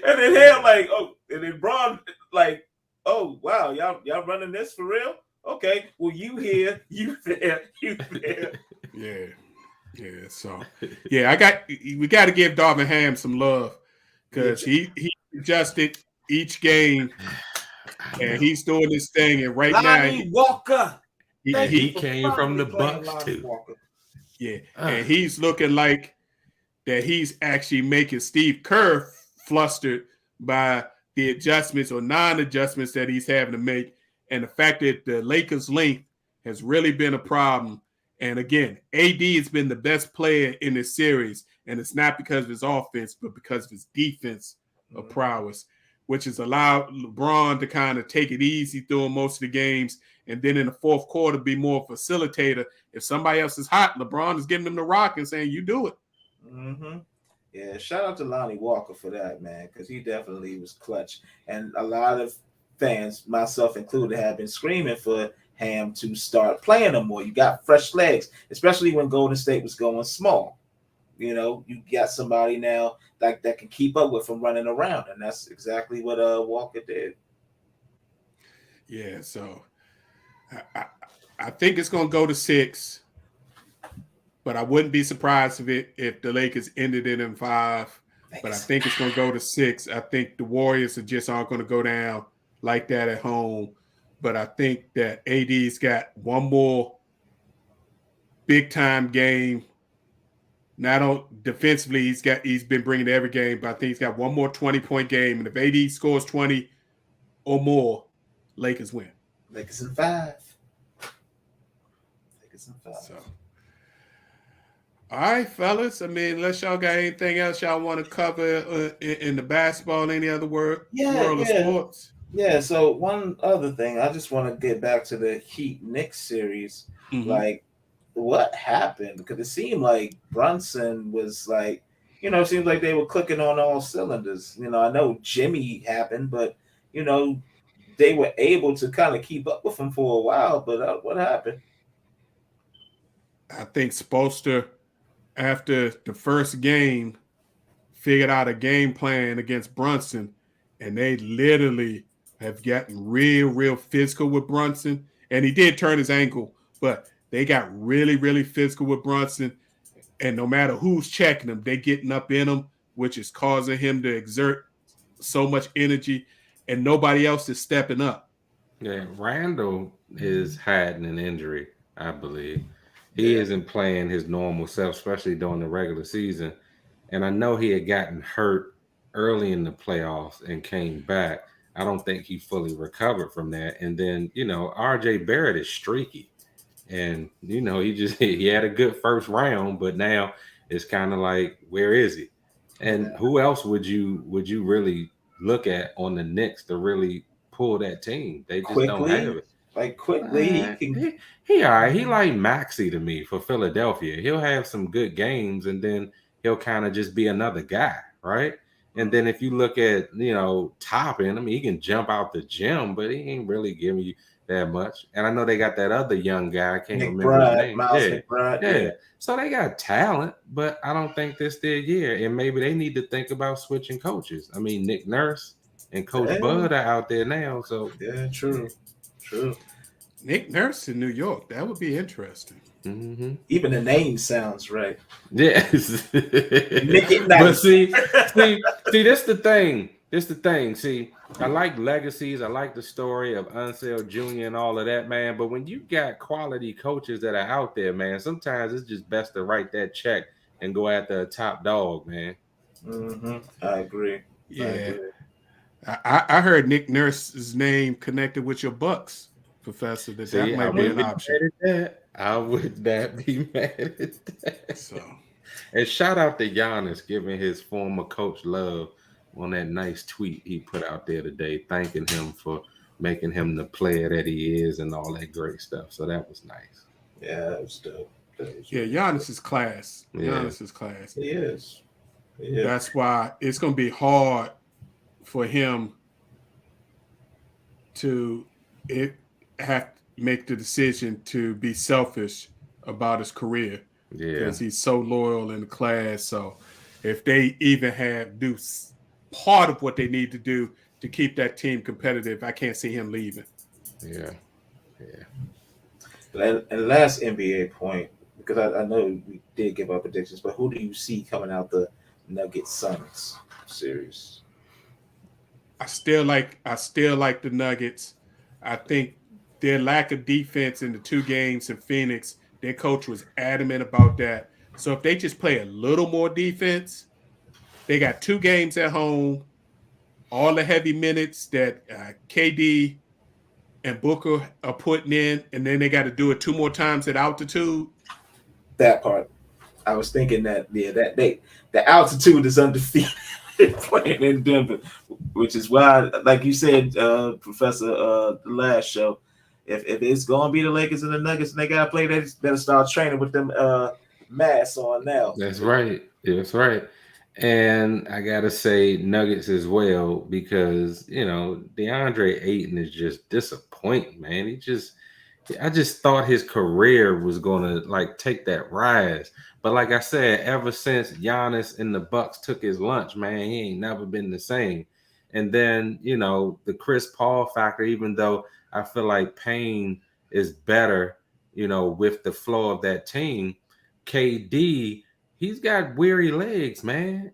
And then Ham and then Braun oh wow, y'all running this for real? Okay, well you here, you there, you there. Yeah. So we got to give Darvin Ham some love, because he adjusted each game, and he's doing this thing. And right Lonnie now, Walker, he came from the Bucks too. Walker. Yeah, and he's looking like that he's actually making Steve Kerr flustered by the adjustments or non-adjustments that he's having to make, and the fact that the Lakers' length has really been a problem. And again, AD has been the best player in this series, and it's not because of his offense, but because of his defense of prowess, which has allowed LeBron to kind of take it easy through most of the games, and then in the fourth quarter be more of a facilitator. If somebody else is hot, LeBron is giving them the rock and saying, "You do it." Yeah, shout out to Lonnie Walker for that, man, because he definitely was clutch. And a lot of fans, myself included, have been screaming for Ham to start playing them more. You got fresh legs, especially when Golden State was going small. You got somebody now that can keep up with him running around, and that's exactly what Walker did. Yeah, so I think it's going to go to 6, but I wouldn't be surprised if the Lakers ended it in 5. But I think it's going to go to 6. I think the Warriors aren't going to go down like that at home. But I think that AD's got one more big time game. Not defensively, he's been bringing to every game, but I think he's got one more 20-point game. And if AD scores 20 or more, Lakers win. Lakers in 5. So, all right, fellas. I mean, unless y'all got anything else y'all want to cover in the basketball, any other world of sports. Yeah, so one other thing, I just want to get back to the Heat-Knicks series. Like, what happened? Because it seemed like Brunson was it seems like they were clicking on all cylinders. I know Jimmy happened, but, they were able to kind of keep up with him for a while. But what happened? I think Spoelstra, after the first game, figured out a game plan against Brunson, and they literally have gotten real physical with Brunson. And he did turn his ankle, but they got really, really physical with Brunson. And no matter who's checking him, they're getting up in him, which is causing him to exert so much energy, and nobody else is stepping up. Yeah, Randall is had an injury, I believe. He isn't playing his normal self, especially during the regular season. And I know he had gotten hurt early in the playoffs and came back. I don't think he fully recovered from that. And then, RJ Barrett is streaky. And, he had a good first round, but now it's kind of like, where is he? And who else would you really look at on the Knicks to really pull that team? They just don't have it. Like quickly, he all right. He like Maxey to me for Philadelphia. He'll have some good games, and then he'll kind of just be another guy, right? And then if you look at Toppin, I mean, he can jump out the gym, but he ain't really giving you that much. And I know they got that other young guy. I can't remember his McBride, name. Miles Yeah. McBride. Yeah. So they got talent, but I don't think this their year. And maybe they need to think about switching coaches. I mean, Nick Nurse and Coach Yeah. Bud are out there now. So Yeah, true. Nick Nurse in New York. That would be interesting. mm-hmm. Even the name sounds right. Yes. Nick it But nice. see, this the thing. This the thing. See, I like legacies. I like the story of Ansel Jr. and all of that, man. But when you got quality coaches that are out there, man, sometimes it's just best to write that check and go after a top dog, man. I agree. Yeah. I heard Nick Nurse's name connected with your Bucks, Professor. That might be an option. I would not be mad at that. So, and shout out to Giannis giving his former coach love on that nice tweet he put out there today, thanking him for making him the player that he is and all that great stuff. So that was nice. Yeah, that was dope. Giannis is class. Yeah. Giannis is class. He is. Yeah. That's why it's going to be hard for him to have to make the decision to be selfish about his career because he's so loyal in the class. So if they even do part of what they need to do to keep that team competitive, I can't see him leaving. Yeah. And last NBA point, because I know we did give our predictions, but who do you see coming out the Nuggets Suns series? I still like the Nuggets. I think their lack of defense in the 2 games in Phoenix, their coach was adamant about that. So if they just play a little more defense, they got 2 games at home, all the heavy minutes that KD and Booker are putting in, and then they got to do it 2 more times at altitude. That part, I was thinking that the altitude is undefeated playing in Denver, which is why, like you said, Professor, the last show, if it's gonna be the Lakers and the Nuggets, and they gotta play, they better start training with them masks on now. That's right. And I gotta say Nuggets as well, because DeAndre Ayton is just disappointing, man. I just thought his career was gonna take that rise. But like I said, ever since Giannis and the Bucks took his lunch, man, he ain't never been the same. And then, the Chris Paul factor, even though I feel like Payne is better, with the flow of that team, KD, he's got weary legs, man.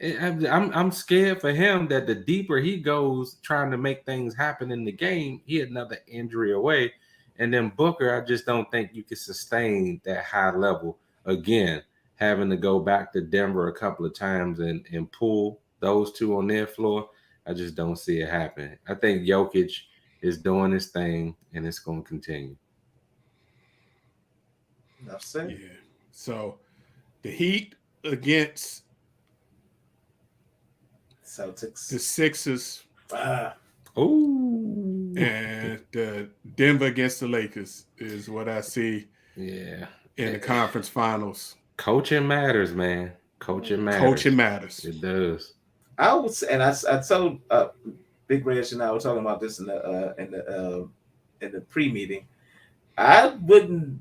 I'm scared for him that the deeper he goes trying to make things happen in the game, he another injury away. And then Booker, I just don't think you can sustain that high level again, having to go back to Denver a couple of times and pull those 2 on their floor. I just don't see it happen. I think Jokic is doing his thing, and it's going to continue. Enough said. Yeah. So the Heat against Celtics, the Sixers, Ooh. and Denver against the Lakers is what I see. Yeah. In the conference finals. Coaching matters, man. Coaching matters. It does. I would say, and I told Big Reg and I were talking about this in the pre-meeting. I wouldn't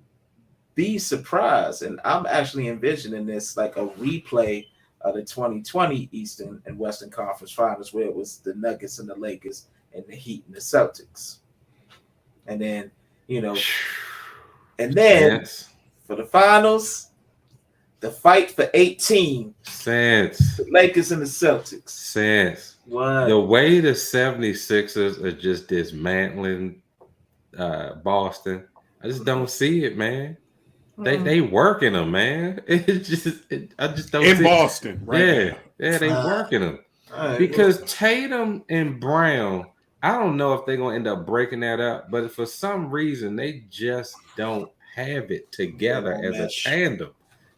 be surprised, and I'm actually envisioning this like a replay of the 2020 Eastern and Western Conference Finals, where it was the Nuggets and the Lakers and the Heat and the Celtics, and then for the finals, the fight for 18. The Lakers and the Celtics. What? The way the 76ers are just dismantling Boston, I just don't see it, man. They working them, man. I just don't in Boston, right? Yeah, they working them because Tatum and Brown. I don't know if they're gonna end up breaking that up, but for some reason they just don't have it together as a tandem.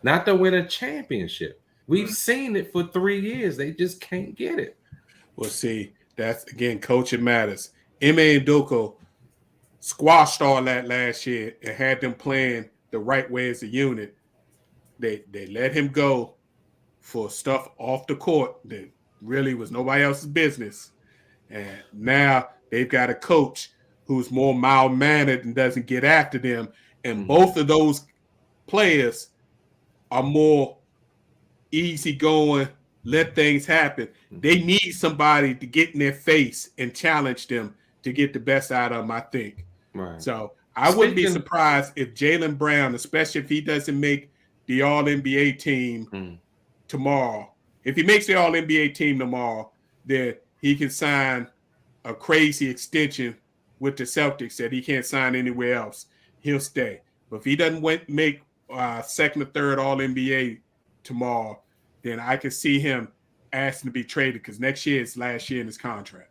Not to win a championship. We've seen it for 3 years. They just can't get it. Well, see, that's again, coaching matters. Ime Udoka squashed all that last year and had them playing the right way as a unit. They let him go for stuff off the court that really was nobody else's business. And now they've got a coach who's more mild mannered and doesn't get after them. And Mhm. both of those players are more easygoing, let things happen. They need somebody to get in their face and challenge them to get the best out of them, I think. Right. So I wouldn't be Speaking- surprised if Jaylen Brown, especially if he doesn't make the All-NBA team Mm. tomorrow, if he makes the All-NBA team tomorrow, then he can sign a crazy extension with the Celtics that he can't sign anywhere else. He'll stay. But if he doesn't make second or third All-NBA tomorrow, then I can see him asking to be traded because next year is last year in his contract.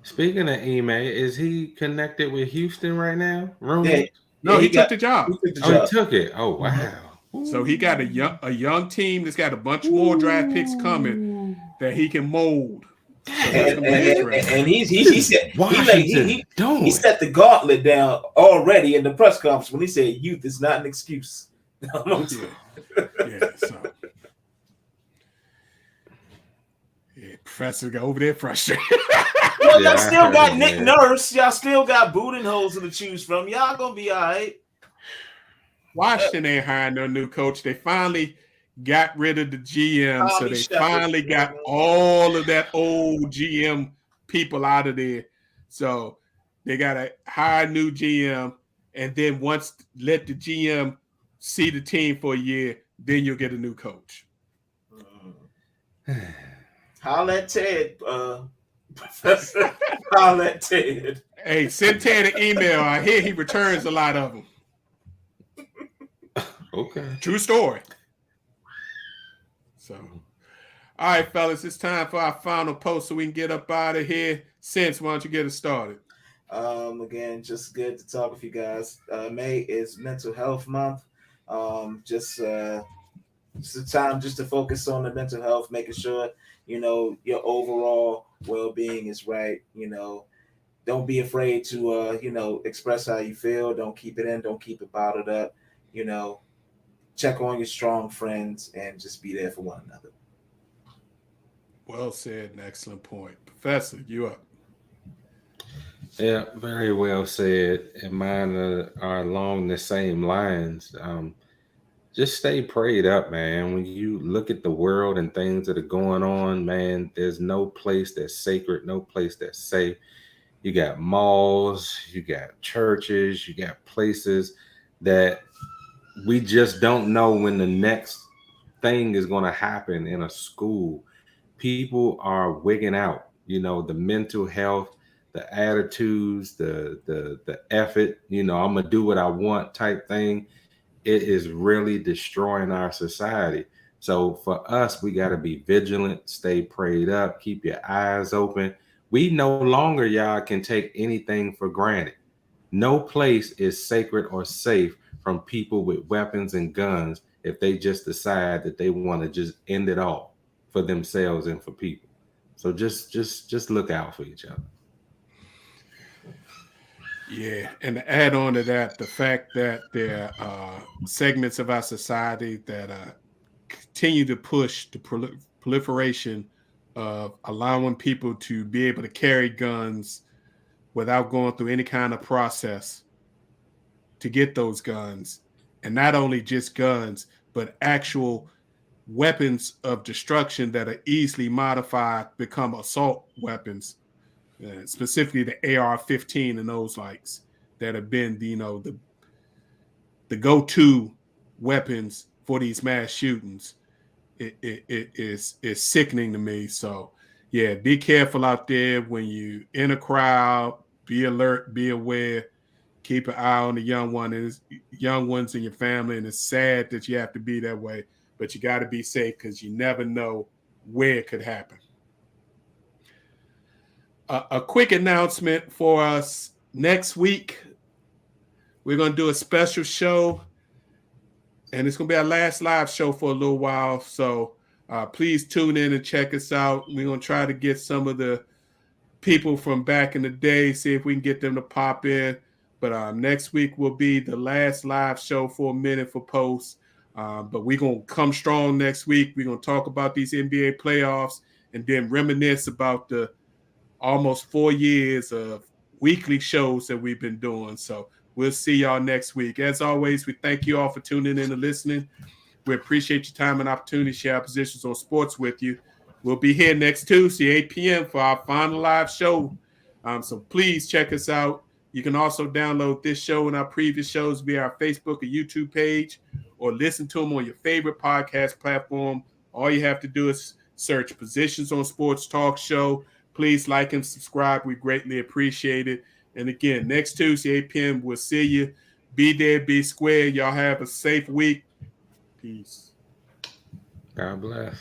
Speaking of Ime, is he connected with Houston right now? Yeah, Room? No, he took got the job. he took the Oh, he job. took it. Oh, wow. So he got a young team that's got a bunch more draft picks coming that he can mold. And he said Washington he set the gauntlet down already in the press conference when he said youth is not an excuse. Yeah, so yeah, Professor got over there frustrated. Well, Yeah, y'all I still heard got it, Nick man. Nurse. Y'all still got Budenholzer to choose from. Y'all gonna be all right. Washington ain't hiring no new coach. They finally got rid of the GM, so Tommy they Shepard. finally got all of that old GM people out of there. So they got to hire a new GM, and then once let the GM see the team for a year, then you'll get a new coach. Holla at Ted, Professor. Holla at Ted. Hey, send Ted an email. I hear he returns a lot of them. Okay. True story. So, all right, fellas, it's time for our final post so we can get up out of here. Sense, why don't you get us started? Again, just good to talk with you guys. May is Mental Health Month. Just a time just to focus on the mental health, making sure your overall well-being is right. Don't be afraid to express how you feel. Don't keep it in. Don't keep it bottled up. Check on your strong friends and just be there for one another. Well said. An excellent point. Professor, you up. Yeah, very well said. And mine are along the same lines. Just stay prayed up, man. When you look at the world and things that are going on, man, there's no place that's sacred, no place that's safe. You got malls, you got churches, you got places that we just don't know when the next thing is going to happen in a school. People are wigging out, the mental health, the attitudes, the effort, I'm gonna do what I want type thing. It is really destroying our society. So for us, we got to be vigilant, stay prayed up, keep your eyes open. We no longer, y'all, can take anything for granted. No place is sacred or safe from people with weapons and guns if they just decide that they want to just end it all for themselves and for people. So just look out for each other. Yeah, and to add on to that, the fact that there are segments of our society that continue to push the proliferation of allowing people to be able to carry guns without going through any kind of process to get those guns. And not only just guns, but actual weapons of destruction that are easily modified, become assault weapons. Specifically the AR-15 and those likes that have been, the go-to weapons for these mass shootings. It is sickening to me. So, yeah, be careful out there when you in a crowd. Be alert, be aware. Keep an eye on the young ones in your family. And it's sad that you have to be that way, but you got to be safe because you never know where it could happen. A quick announcement for us. Next week, we're going to do a special show, and it's going to be our last live show for a little while. So please tune in and check us out. We're going to try to get some of the people from back in the day, see if we can get them to pop in. But next week will be the last live show for a minute for Post. But we're going to come strong next week. We're going to talk about these NBA playoffs and then reminisce about the almost 4 years of weekly shows that we've been doing. So we'll see y'all next week. As always, we thank you all for tuning in and listening. We appreciate your time and opportunity to share our positions on sports with you. We'll be here next Tuesday, 8 p.m. for our final live show. So please check us out. You can also download this show and our previous shows via our Facebook or YouTube page, or listen to them on your favorite podcast platform. All you have to do is search Positions on Sports Talk Show. Please like and subscribe. We greatly appreciate it. And again, next Tuesday, 8 p.m., we'll see you. Be there, be square. Y'all have a safe week. Peace. God bless.